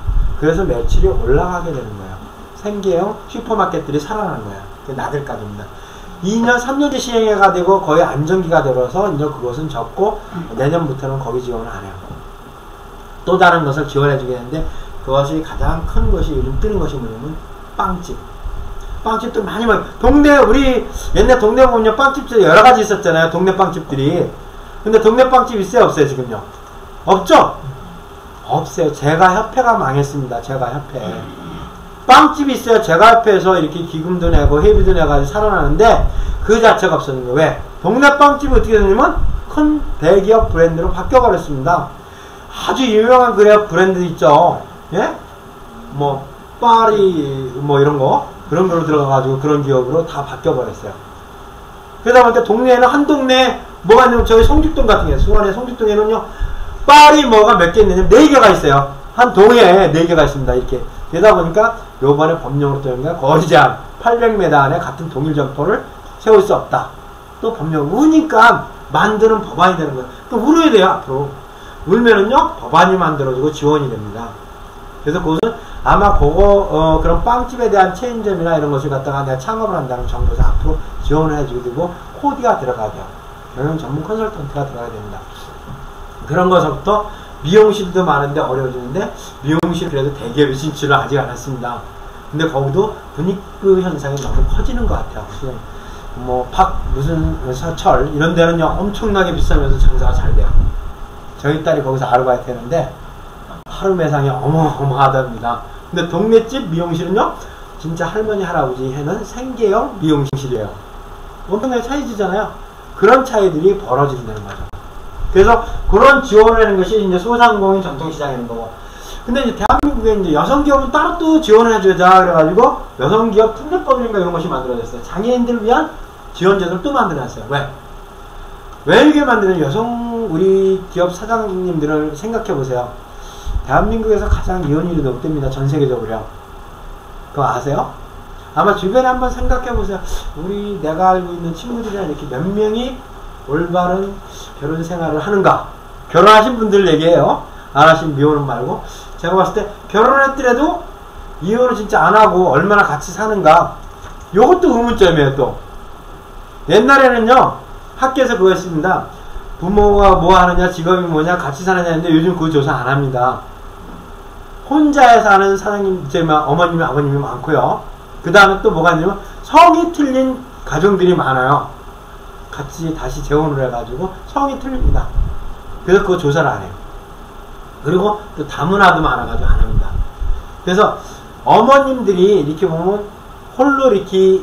그래서 매출이 올라가게 되는 거예요. 생계형 슈퍼마켓들이 살아나는 거예요. 그게 나들까지입니다. 2년, 3년째 시행해가 되고 거의 안정기가 들어서 이제 그것은 접고 내년부터는 거기 지원을 안 해요. 또 다른 것을 지원해 주게 되는데 그것이 가장 큰 것이 요즘 뜨는 것이 뭐냐면 빵집. 빵집들 많이 동네 우리 옛날 동네 보면 빵집들이 여러 가지 있었잖아요. 동네 빵집들이. 근데 동네 빵집 있어요? 없어요? 지금요? 없죠? 없어요. 제가 협회가 망했습니다. 제가 협회. 빵집이 있어요. 제가 협회에서 이렇게 기금도 내고 회비도 내가지고 살아나는데 그 자체가 없었는 거예요. 왜? 동네 빵집이 어떻게 되냐면 큰 대기업 브랜드로 바뀌어버렸습니다. 아주 유명한 그래요 브랜드 있죠. 예? 뭐 파리 뭐 이런 거 그런 거로 들어가가지고 그런 기업으로 다 바뀌어버렸어요. 그러다 보니까 동네에는 한 동네 뭐가 있냐면 저희 송직동 같은 게 수원의 송직동에는요 파리 뭐가 몇 개 있느냐면 4개가 있어요. 한 동에 4개가 있습니다. 이렇게 되다 보니까 요번에 법령으로 또 연결 거리 제한 800m 안에 같은 동일 점포를 세울 수 없다. 또 법령 우니까 만드는 법안이 되는 거예요. 또 울어야 돼요. 앞으로 울면은요 법안이 만들어지고 지원이 됩니다. 그래서 그것은 아마 그거 그런 빵집에 대한 체인점이나 이런 것을 갖다가 내가 창업을 한다는 정부에서 앞으로 지원을 해주게 되고 코디가 들어가야 돼요. 경영 전문 컨설턴트가 들어가야 됩니다. 그런 것부터 미용실도 많은데 어려워지는데 미용실 그래도 대기업이 진출을 아직 안 했습니다. 근데 거기도 분위기 현상이 너무 커지는 것 같아요. 뭐 무슨 서철 이런 데는요 엄청나게 비싸면서 장사가 잘 돼요. 저희 딸이 거기서 아르바이트 했는데 하루 매상이 어마어마하답니다. 근데 동네집 미용실은요 진짜 할머니 할아버지 해는 생계형 미용실이에요. 엄청나게 차이지잖아요. 그런 차이들이 벌어진다는 거죠. 그래서 그런 지원을 하는 것이 이제 소상공인 전통시장인 거고. 근데 이제 대한민국에 이제 여성기업은 따로 또 지원을 해주자 그래가지고 여성기업 특례법인가 이런 것이 만들어졌어요. 장애인들을 위한 지원제도를 또 만들어놨어요. 왜 이렇게 만드는 우리 기업 사장님들을 생각해 보세요. 대한민국에서 가장 이혼율이 높답니다. 전 세계적으로요. 그거 아세요? 아마 주변에 한번 생각해 보세요. 내가 알고 있는 친구들이나 이렇게 몇 명이 올바른 결혼 생활을 하는가? 결혼하신 분들 얘기해요. 안 하신 미혼은 말고. 제가 봤을 때 결혼했더라도 이혼을 진짜 안 하고 얼마나 같이 사는가? 요것도 의문점이에요. 또 옛날에는요 학교에서 그거 했습니다. 부모가 뭐 하느냐, 직업이 뭐냐, 같이 사느냐 했는데 요즘 그 조사 안 합니다. 혼자 사는 사장님, 어머님이 아버님이 많고요. 그 다음에 또 뭐가 있냐면 성이 틀린 가정들이 많아요. 같이 다시 재혼을 해가지고 성이 틀립니다. 그래서 그거 조사를 안 해요. 그리고 또 다문화도 많아가지고 안 합니다. 그래서 어머님들이 이렇게 보면 홀로 이렇게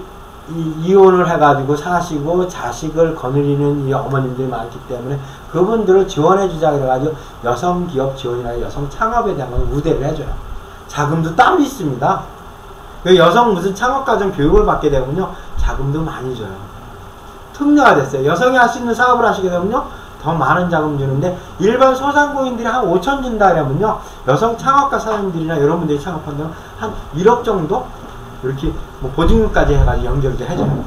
이혼을 해가지고 사시고 자식을 거느리는 이 어머님들이 많기 때문에 그분들을 지원해주자 그래가지고 여성기업 지원이나 여성 창업에 대한 걸 우대를 해줘요. 자금도 따로 있습니다. 여성 무슨 창업과정 교육을 받게 되면요 자금도 많이 줘요. 특례가 됐어요. 여성이 할 수 있는 사업을 하시게 되면요 더 많은 자금 주는데 일반 소상공인들이 한 5천 준다 그러면요 여성 창업가 사장님들이나 이런 분들이 창업한다면 한 1억 정도 이렇게 뭐 보증금까지 해가지고 연결을 해줘요.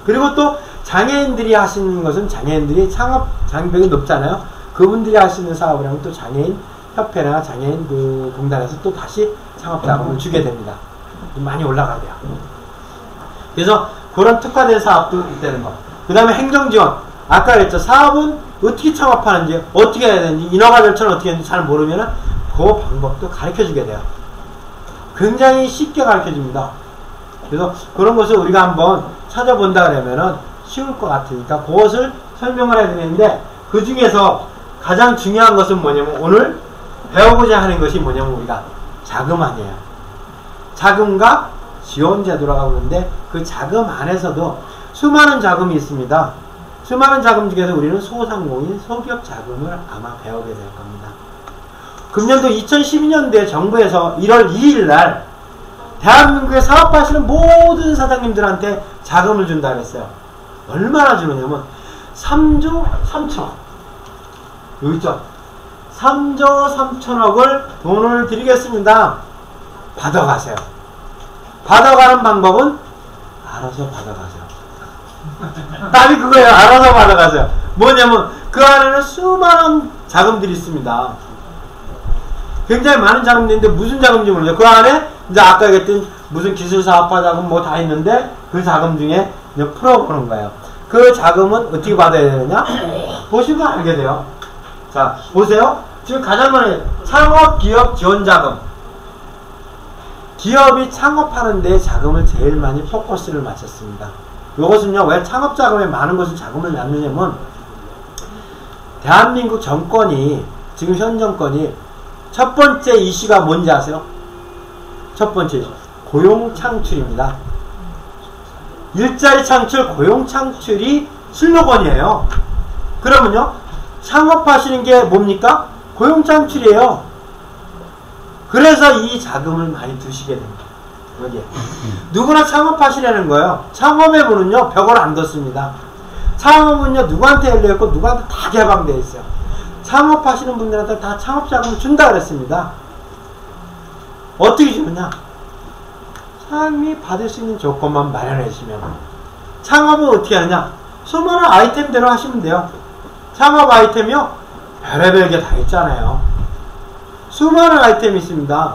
그리고 또 장애인들이 하시는 것은 장애인들이 창업 장벽이 높잖아요. 그분들이 할 수 있는 사업을 하면 또 장애인 협회나 장애인 그 공단에서 또 다시 창업 자금을 주게 됩니다. 많이 올라가야 돼요. 그래서 그런 특화된 사업도 있다는 거. 그 다음에 행정지원. 아까 그랬죠. 사업은 어떻게 창업하는지, 어떻게 해야 되는지, 인허가 절차는 어떻게 하는지 잘 모르면은 그 방법도 가르쳐 주게 돼요. 굉장히 쉽게 가르쳐 줍니다. 그래서 그런 것을 우리가 한번 찾아본다 그러면은 쉬울 것 같으니까 그것을 설명을 해야 되는데 그 중에서 가장 중요한 것은 뭐냐면 오늘 배우고자 하는 것이 뭐냐면 우리가 자금 아니에요. 자금과 지원 제도라고 하는데 그 자금 안에서도 수많은 자금이 있습니다. 수많은 자금 중에서 우리는 소상공인, 소기업 자금을 아마 배우게 될 겁니다. 금년도 2012년도에 정부에서 1월 2일 날 대한민국에 사업하시는 모든 사장님들한테 자금을 준다 그랬어요. 얼마나 주느냐면 3조 3천억. 여기 있죠? 3조 3천억을 돈을 드리겠습니다. 받아가세요. 받아가는 방법은 알아서 받아가세요. 답이 그거예요. 알아서 받아가세요. 뭐냐면 그 안에는 수많은 자금들이 있습니다. 굉장히 많은 자금들인데 무슨 자금인지 모르죠. 그 안에 이제 아까 얘기했던 무슨 기술사업화 자금 뭐 다 있는데 그 자금 중에 이제 풀어보는 거예요. 그 자금은 어떻게 받아야 되느냐? 보시면 알게 돼요. 자, 보세요. 지금 가장 많이 창업기업 지원자금. 기업이 창업하는 데 자금을 제일 많이 포커스를 맞췄습니다. 이것은요, 왜 창업자금에 많은 것을 자금을 낳느냐면, 대한민국 정권이, 지금 현 정권이 첫 번째 이슈가 뭔지 아세요? 첫 번째 이슈. 고용 창출입니다. 일자리 창출, 고용 창출이 슬로건이에요. 그러면요, 창업하시는 게 뭡니까? 고용 창출이에요. 그래서 이 자금을 많이 두시게 됩니다. 여기에. 누구나 창업하시려는 거예요. 창업의 문은요, 벽을 안 뒀습니다. 창업은요, 누구한테 열려있고 누구한테 다 개방되어 있어요. 창업하시는 분들한테 다 창업자금을 준다 그랬습니다. 어떻게 주느냐? 사람이 받을 수 있는 조건만 마련해 주시면. 창업은 어떻게 하느냐? 수많은 아이템대로 하시면 돼요. 창업 아이템이요, 별의별 게 다 있잖아요. 수많은 아이템이 있습니다.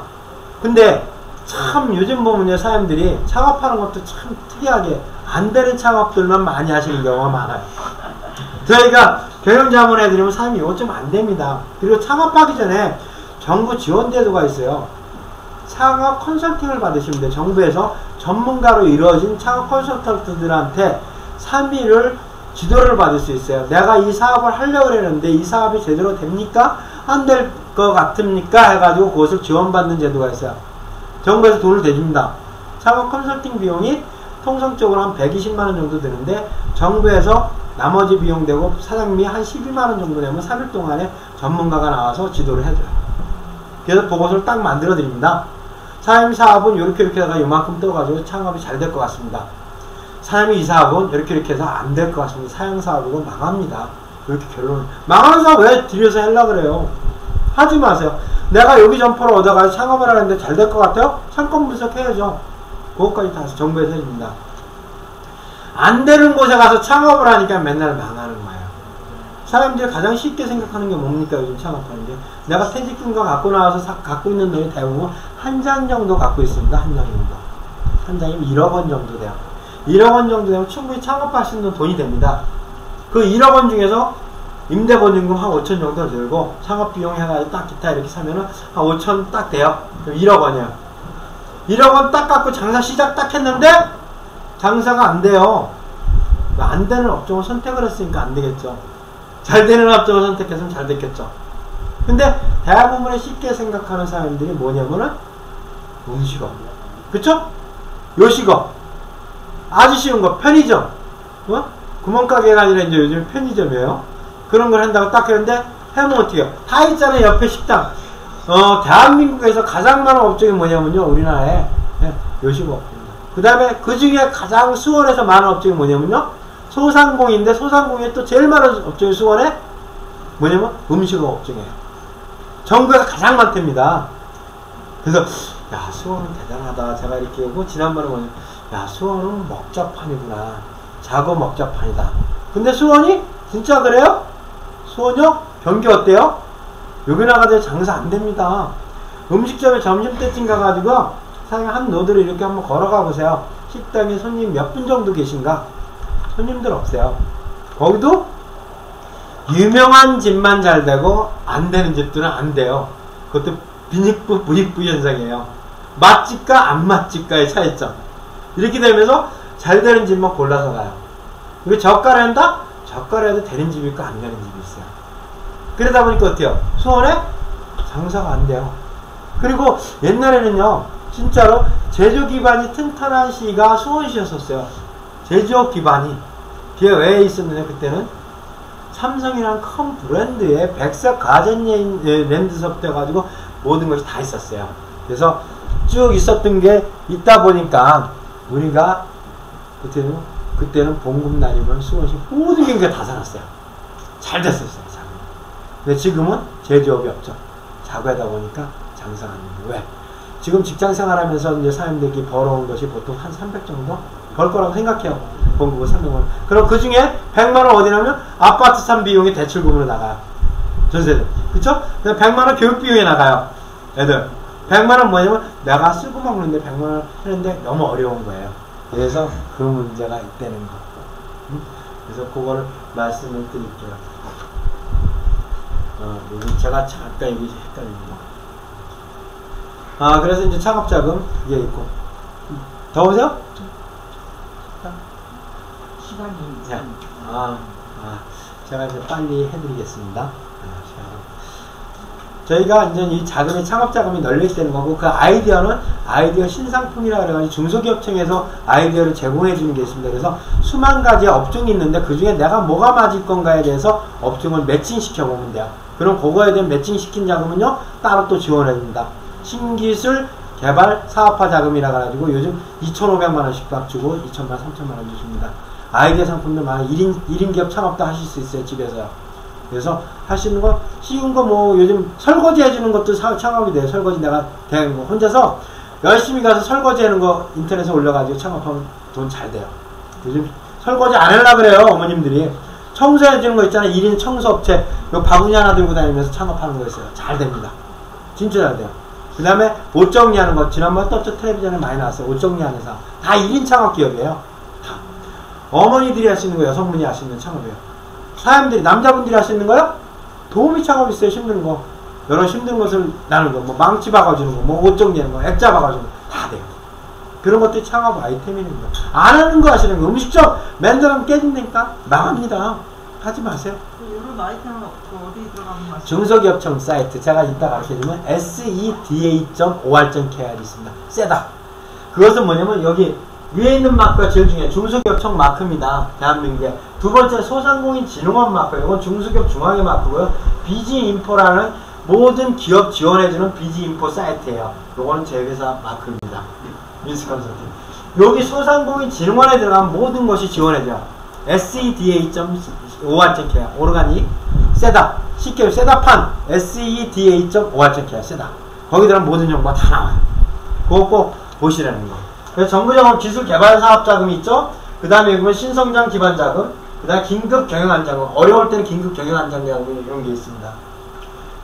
근데 참 요즘 보면요, 사람들이 창업하는 것도 참 특이하게 안 되는 창업들만 많이 하시는 경우가 많아요. 저희가 경영자문 해드리면 사람이 이거 좀 안 됩니다. 그리고 창업하기 전에 정부 지원제도가 있어요. 창업 컨설팅을 받으시면 돼요. 정부에서 전문가로 이루어진 창업 컨설턴트들한테 3일을 지도를 받을 수 있어요. 내가 이 사업을 하려고 했는데 이 사업이 제대로 됩니까? 안 될 것 같습니까? 해가지고 그것을 지원받는 제도가 있어요. 정부에서 돈을 대줍니다. 창업 컨설팅 비용이 통상적으로 한 120만원 정도 드는데 정부에서 나머지 비용 되고 사장님이 한 12만원 정도 내면 3일 동안에 전문가가 나와서 지도를 해줘요. 그래서 보고서를 딱 만들어 드립니다. 사장님 사업은 이렇게 해서 요만큼 떠가지고 창업이 잘 될 것 같습니다. 사장님 이 사업은 이렇게 해서 안 될 것 같습니다. 사양 사업이고 망합니다. 이렇게 결론을. 망하는 사업 왜 들여서 하려고 그래요? 하지 마세요. 내가 여기 점포를 얻어가지고 창업을 하는데 잘 될 것 같아요? 상권 분석해야죠. 그것까지 다 정부에서 해줍니다. 안 되는 곳에 가서 창업을 하니까 맨날 망하는 거예요. 사람들이 가장 쉽게 생각하는 게 뭡니까? 요즘 창업하는 게. 내가 퇴직금과 갖고 나와서 갖고 있는 돈이 대부분 한 장 정도 갖고 있습니다. 한 장 정도. 한 장이면 1억 원 정도 돼요. 1억 원 정도 되면 충분히 창업할 수 있는 돈이 됩니다. 그 1억 원 중에서 임대보증금 한 5천 정도 들고 창업비용 해가지고 딱 기타 이렇게 사면은 한 5천 딱 돼요. 그럼 1억 원이에요. 1억 원 딱 갖고 장사 시작 딱 했는데 장사가 안 돼요. 안 되는 업종을 선택을 했으니까 안 되겠죠. 잘 되는 업종을 선택했으면 잘 됐겠죠. 근데 대부분의 쉽게 생각하는 사람들이 뭐냐면은 음식업. 그쵸? 요식업. 아주 쉬운 거, 편의점. 어? 구멍가게가 아니라 이제 요즘 편의점이에요. 그런 걸 한다고 딱 했는데, 해면 어떻게 해요? 다 있잖아요, 옆에 식당. 대한민국에서 가장 많은 업종이 뭐냐면요, 우리나라에 요식업입니다. 그 다음에 그 중에 가장 수원에서 많은 업종이 뭐냐면요, 소상공인인데, 소상공인에 또 제일 많은 업종이 수원에 뭐냐면 음식업 업종이에요. 전국에서 가장 많답니다. 그래서, 야, 수원은 대단하다. 제가 이렇게 오고, 지난번에 뭐냐면, 야, 수원은 먹자판이구나. 자고 먹자판이다. 근데 수원이 진짜 그래요? 수원이요? 경기 어때요? 여기 나가도 장사 안 됩니다. 음식점에 점심때쯤 가가지고 사장님 한 노드로 이렇게 한번 걸어가 보세요. 식당에 손님 몇 분 정도 계신가? 손님들 없어요. 거기도 유명한 집만 잘 되고 안 되는 집들은 안 돼요. 그것도 부익부 현상이에요. 맛집과 안 맛집과의 차이점. 이렇게 되면서 잘 되는 집만 골라서 가요. 그리고 저가를 한다? 저가를 해도 되는 집이 있고 안 되는 집이 있어요. 그러다 보니까 어때요? 수원에 장사가 안 돼요. 그리고 옛날에는요, 진짜로 제조 기반이 튼튼한 시가 수원시였었어요. 제조업 기반이. 그게 왜 있었느냐, 그때는 삼성이라는 큰 브랜드에 백색 가전랜드서부터 해가지고 모든 것이 다 있었어요. 그래서 쭉 있었던 게 있다 보니까 우리가 그때는 봉급날이면 수원시 모든 경기가 다 살았어요. 잘 됐었어요. 근데 지금은 제조업이 없죠. 자구하다 보니까 장사가 안 돼요. 왜? 지금 직장 생활하면서 이제 사람들이 벌어온 것이 보통 한 300 정도? 벌 거라고 생각해요. 공급을 300만원. 그럼 그 중에 100만원 어디냐면 아파트 산 비용이 대출금으로 나가요. 전세대. 그쵸? 100만원 교육 비용에 나가요. 애들. 100만원 뭐냐면 내가 쓰고 먹는데 100만원 하는데 너무 어려운 거예요. 그래서 그 문제가 있다는 거. 그래서 그거를 말씀을 드릴게요. 여기 제가 잠깐 여기 헷갈립니다. 그래서 이제 창업자금 이게 있고. 더 오세요? 시간이 제가 이제 빨리 해드리겠습니다. 저희가 이제 이 자금의 창업자금이 널려있다는 거고, 그 아이디어는 아이디어 신상품이라 그래가지고 중소기업청에서 아이디어를 제공해 주는 게 있습니다. 그래서 수만 가지의 업종이 있는데 그 중에 내가 뭐가 맞을 건가에 대해서 업종을 매칭시켜 보면 돼요. 그럼 그거에 대한 매칭시킨 자금은요 따로 또 지원해 줍니다. 신기술 개발 사업화 자금이라 가지고 요즘 2,500만원씩 각 주고 2,000만원, 3,000만원 주십니다. 아이디어 상품도 많아요. 1인 기업 창업도 하실 수 있어요, 집에서요. 그래서 할 수 있는 거, 쉬운 거 뭐 요즘 설거지 해주는 것도 창업이 돼요. 설거지 내가 대한 거 혼자서 열심히 가서 설거지 하는 거 인터넷에 올려가지고 창업하면 돈 잘 돼요. 요즘 설거지 안 하려고 그래요, 어머님들이. 청소해주는 거 있잖아요. 1인 청소업체. 요 바구니 하나 들고 다니면서 창업하는 거 있어요. 잘 됩니다. 진짜 잘 돼요. 그 다음에 옷 정리하는 거, 지난번 떴죠. 텔레비전에 많이 나왔어요. 옷 정리하는 회사. 다 1인 창업기업이에요. 다. 어머니들이 할 수 있는 거, 여성분이 할 수 있는 창업이에요. 사람들이, 남자분들이 할 수 있는 거요? 도우미 창업 있어요. 힘든 거. 여러 힘든 것을 나누는 거, 뭐 망치 박아주는 거, 뭐 옷 정리하는 거, 액자 박아주는 거, 다 돼요. 그런 것들이 창업 아이템입니다. 안 하는 거 하시는 거, 음식점 맨들하면 깨진다니까? 망합니다. 하지 마세요. 이런 아이템은 어디 들어가면 맞아요? 중소기업청 사이트, 제가 이따 가르쳐주면 seda.or.kr 있습니다. 세다. 그것은 뭐냐면 여기 위에 있는 마크가 제일 중요해요. 중소기업청 마크입니다. 대한민국에. 두 번째 소상공인진흥원 마크예요. 이건 중소기업 중앙의 마크고요. 비지인포라는 모든 기업 지원해주는 비지인포 사이트예요. 요거는 제 회사 마크입니다. 민스컨설팅. 여기 소상공인진흥원에 들어가면 모든 것이 지원해줘요. seda.or.kr 오르가닉 세다. 쉽게 세다판 seda.or.kr 세다. 거기 들어가면 모든 정보가 다 나와요. 그거 꼭 보시라는 거. 그래서 정부자금 기술개발사업자금이 있죠. 그 다음에 보면 신성장 기반자금, 그 다음에 긴급경영안자금, 어려울 때는 긴급경영안자금 이런 게 있습니다.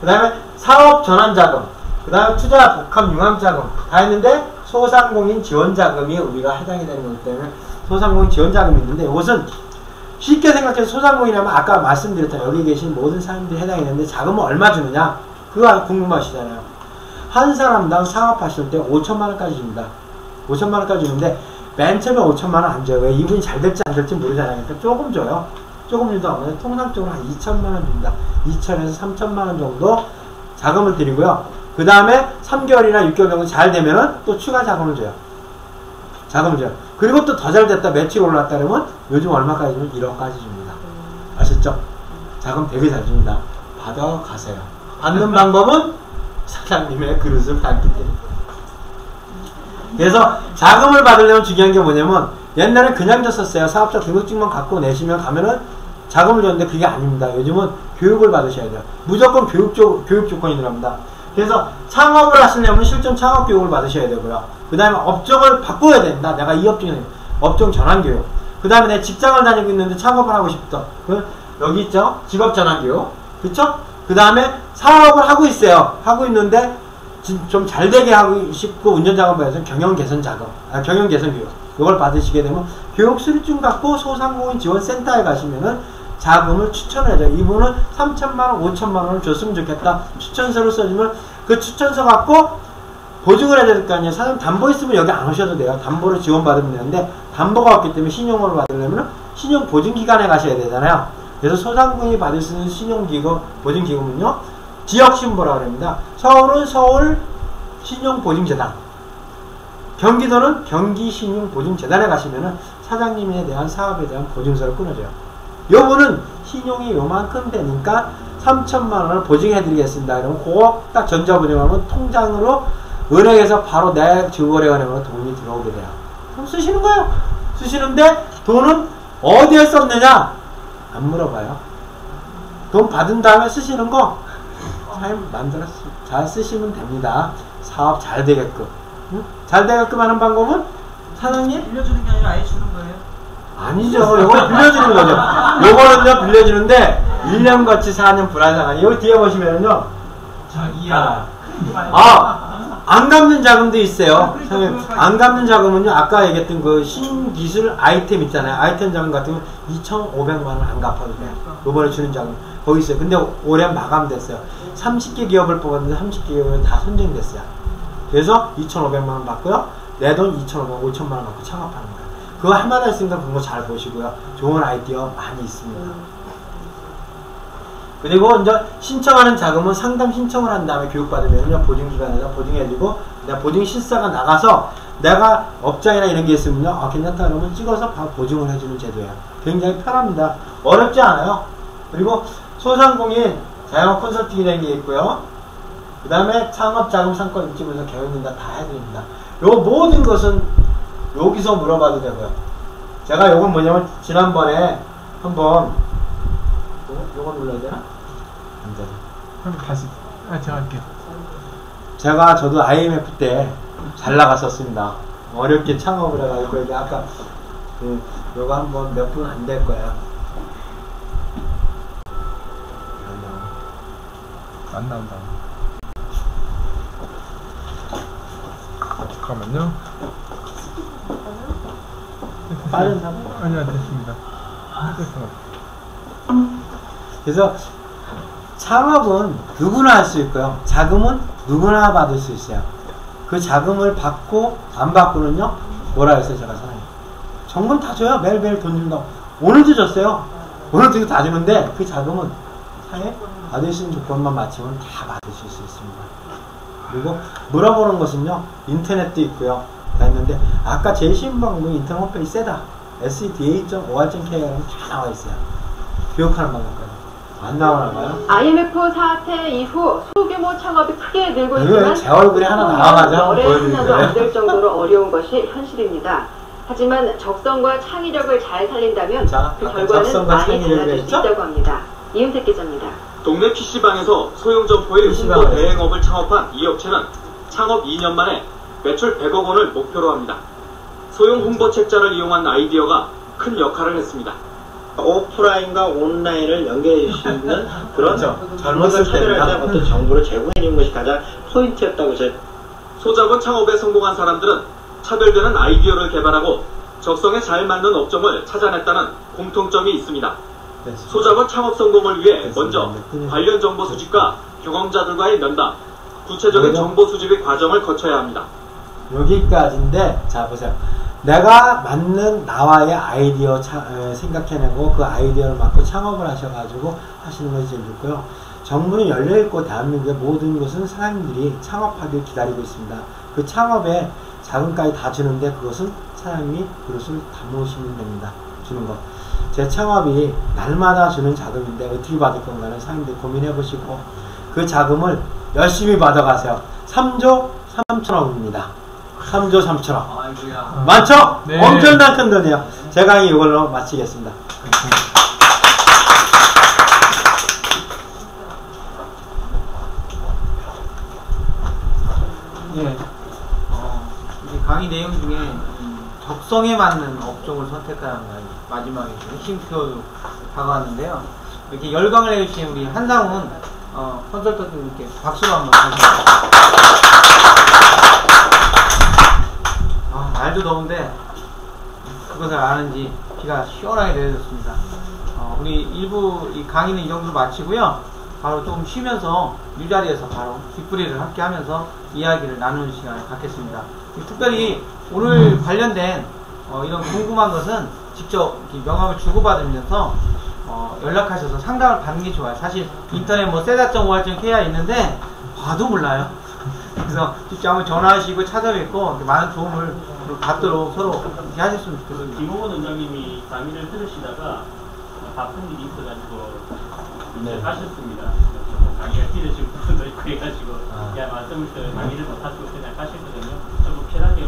그 다음에 사업전환자금, 그 다음에 투자 복합융합자금 다 있는데 소상공인 지원자금이 우리가 해당이 되는 거기 때문에 소상공인 지원자금이 있는데 이것은 쉽게 생각해서 소상공인이라면 아까 말씀드렸던 여기 계신 모든 사람들이 해당이 되는데 자금을 얼마 주느냐? 그거 궁금하시잖아요. 한 사람당 사업하실 때 5천만원까지 줍니다. 5천만원까지 주는데 맨 처음에 5천만원 안 줘요. 왜? 이분이 잘 될지 안 될지 모르잖아요. 그러니까 조금 줘요. 조금 줘도 안 돼요. 통상적으로 한 2천만원 줍니다. 2천에서 3천만원 정도 자금을 드리고요. 그 다음에 3개월이나 6개월 정도 잘 되면은 또 추가 자금을 줘요. 자금을 줘요. 그리고 또 더 잘 됐다, 매출이 올랐다 그러면 요즘 얼마까지 주면 1억까지 줍니다. 아셨죠? 자금 되게 잘 줍니다. 받아가세요. 받는 방법은 사장님의 그릇을 닫기 때문에. 그래서 자금을 받으려면 중요한 게 뭐냐면 옛날에 그냥 줬었어요. 사업자 등록증만 갖고 내시면 가면은 자금을 줬는데 그게 아닙니다. 요즘은 교육을 받으셔야 돼요. 무조건 교육 조건이 들어갑니다. 그래서 창업을 하시려면 실전 창업 교육을 받으셔야 되고요. 그 다음에 업종을 바꿔야 됩니다. 내가 이 업종에 업종 전환 교육. 그 다음에 내 직장을 다니고 있는데 창업을 하고 싶다. 여기 있죠? 직업 전환 교육. 그쵸? 그 다음에 사업을 하고 있어요. 하고 있는데 좀 잘 되게 하고 싶고 운전자금 받아서 경영 개선 자금, 경영 개선 교육. 이걸 받으시게 되면 교육 수료증 갖고 소상공인 지원센터에 가시면은 자금을 추천해줘. 이분은 3천만원, 5천만원을 줬으면 좋겠다. 추천서를 써주면 그 추천서 갖고 보증을 해야 될 거 아니에요. 사장님 담보 있으면 여기 안 오셔도 돼요. 담보를 지원받으면 되는데 담보가 없기 때문에 신용을 받으려면 신용보증기관에 가셔야 되잖아요. 그래서 소상공인이 받을 수 있는 신용기금, 보증기금은요. 지역신보라고 합니다. 서울은 서울 신용보증재단, 경기도는 경기신용보증재단에 가시면은 사장님에 대한 사업에 대한 보증서를 끊어줘요. 요분은 신용이 요만큼 되니까 3천만원을 보증해드리겠습니다. 그러면 그거 딱 전자보증하면 통장으로 은행에서 바로 내 주거래은행으로 돈이 들어오게 돼요. 그럼 쓰시는 거예요. 쓰시는데 돈은 어디에 썼느냐? 안 물어봐요. 돈 받은 다음에 쓰시는 거 잘 만들었어. 잘 쓰시면 됩니다. 사업 잘 되게끔. 응? 잘 되게끔 하는 방법은 사장님? 빌려주는 게 아니라 아예 주는 거예요? 아니죠. 요거 빌려주는 거죠. 요거는요 빌려주는데 1년같이 4년 불안정한. 여기 뒤에 보시면은요. 자기야. 안 갚는 자금도 있어요. 안 갚는 자금은요 아까 얘기했던 그 신기술 아이템 있잖아요. 아이템 자금 같은 건 2,500만 원 안 갚아도 돼요. 요번에 주는 자금 거기 있어요. 근데 올해 마감됐어요. 30개 기업을 뽑았는데 30개 기업은 다 선정됐어요. 그래서 2,500만 원 받고요. 내 돈 2,500만 원, 5,000만 원 받고 창업하는 거예요. 그거 한마디 했으니까 그거 잘 보시고요. 좋은 아이디어 많이 있습니다. 그리고 이제 신청하는 자금은 상담 신청을 한 다음에 교육받으면요 보증기관에서 보증해주고 내가 보증 실사가 나가서 내가 업장이나 이런 게 있으면요 괜찮다 그러면 찍어서 바로 보증을 해주는 제도예요. 굉장히 편합니다. 어렵지 않아요. 그리고 소상공인 자영업 컨설팅이라는 게 있고요. 그 다음에 창업자금 상권 입지부에서 개원인다 다 해드립니다. 요 모든 것은 여기서 물어봐도 되고요. 제가 요건 뭐냐면 지난번에 한번 요거 눌러야 되나? 안 되나? 그럼 다시 제가 할게요. 저도 IMF 때 잘 나갔었습니다. 어렵게 창업을 해가지고 이게 아까 요거 한번 몇 분 안 될 거예요. 안 나온다. 잠깐만요. 빠른 사람? 아니요, 됐습니다. 그래서 창업은 누구나 할 수 있고요. 자금은 누구나 받을 수 있어요. 그 자금을 받고 안 받고는요. 뭐라 했어요 제가 사장님. 정부는 다 줘요. 매일매일 돈 준다고. 오늘도 줬어요. 오늘도 다 주는데 그 자금은 사회 받을 수 있는 조건만 맞추면 다 받으실 수 있습니다. 그리고 물어보는 것은요. 인터넷도 있고요. 다 있는데 아까 제일 쉬운 방법은 인터넷 홈페이지 세다. seda.or.kr은 다 나와 있어요. 교육하는 방법까지. 안 나오나 봐요? IMF 사태 이후 소규모 창업이 크게 늘고 있지만 제 얼굴이 하나 나와가지고 하나도 안 될 정도로 어려운 것이 현실입니다. 하지만 적성과 창의력을 잘 살린다면 그 결과는 많이 달라질 수 있다고 합니다. 이은택 기자입니다. 동네 PC방에서 소형 점포의 홍보 대행업을 창업한 이 업체는 창업 2년 만에 매출 100억 원을 목표로 합니다. 소형 홍보 책자를 이용한 아이디어가 큰 역할을 했습니다. 오프라인과 온라인을 연결해 주시는 그런 젊었을 차별화된 어떤 정보를 제공해 주는 것이 가장 포인트였다고 소작은 창업에 성공한 사람들은 차별되는 아이디어를 개발하고 적성에 잘 맞는 업종을 찾아냈다는 공통점이 있습니다. 소작은 창업 성공을 위해 먼저 관련 정보 수집과 경험자들과의 면담, 구체적인 정보 수집의 과정을 거쳐야 합니다. 여기까지인데 자 보세요. 내가 맞는 나와의 아이디어 생각해내고 그 아이디어를 맡고 창업을 하셔가지고 하시는 것이 제일 좋고요. 정부는 열려있고 대한민국의 모든 것은 사장님들이 창업하길 기다리고 있습니다. 그 창업에 자금까지 다 주는데 그것은 사장님이 그것을 담으시면 됩니다. 주는 것. 제 창업이 날마다 주는 자금인데 어떻게 받을 건가는 사장님들 고민해 보시고 그 자금을 열심히 받아가세요. 3조 3천억입니다. 3조 3천억. 아이고야. 많죠? 네. 엄청난 큰 돈이에요. 제 강의 이걸로 마치겠습니다. 예. 이제 강의 내용 중에 적성에 맞는 업종을 선택하는 거 마지막에 핵심표로 다가왔는데요. 이렇게 열광을 해주신 우리 한상훈 컨설턴트님께 박수로 한번 드립니다. 날도 더운데 그것을 아는지 비가 시원하게 내려졌습니다. 우리 1부 이 강의는 이 정도로 마치고요. 바로 조금 쉬면서 이 자리에서 바로 뒷부리를 함께 하면서 이야기를 나누는 시간을 갖겠습니다. 특별히 오늘 관련된 이런 궁금한 것은 직접 명함을 주고받으면서 연락하셔서 상담을 받는 게 좋아요. 사실 인터넷 뭐 seda.or.kr 있는데 봐도 몰라요. 그래서 직접 한번 전화하시고 찾아뵙고 많은 도움을 받도록 서로 이렇게 하셨으면 좋겠습니다. 김홍원 원장님이 강의를 들으시다가 바쁜 일이 있어가지고 가셨습니다. 강의가 길어지고 부분도 있고 해가지고 말씀을 강의를 못하시고 그냥 가셨거든요. 조금 편하게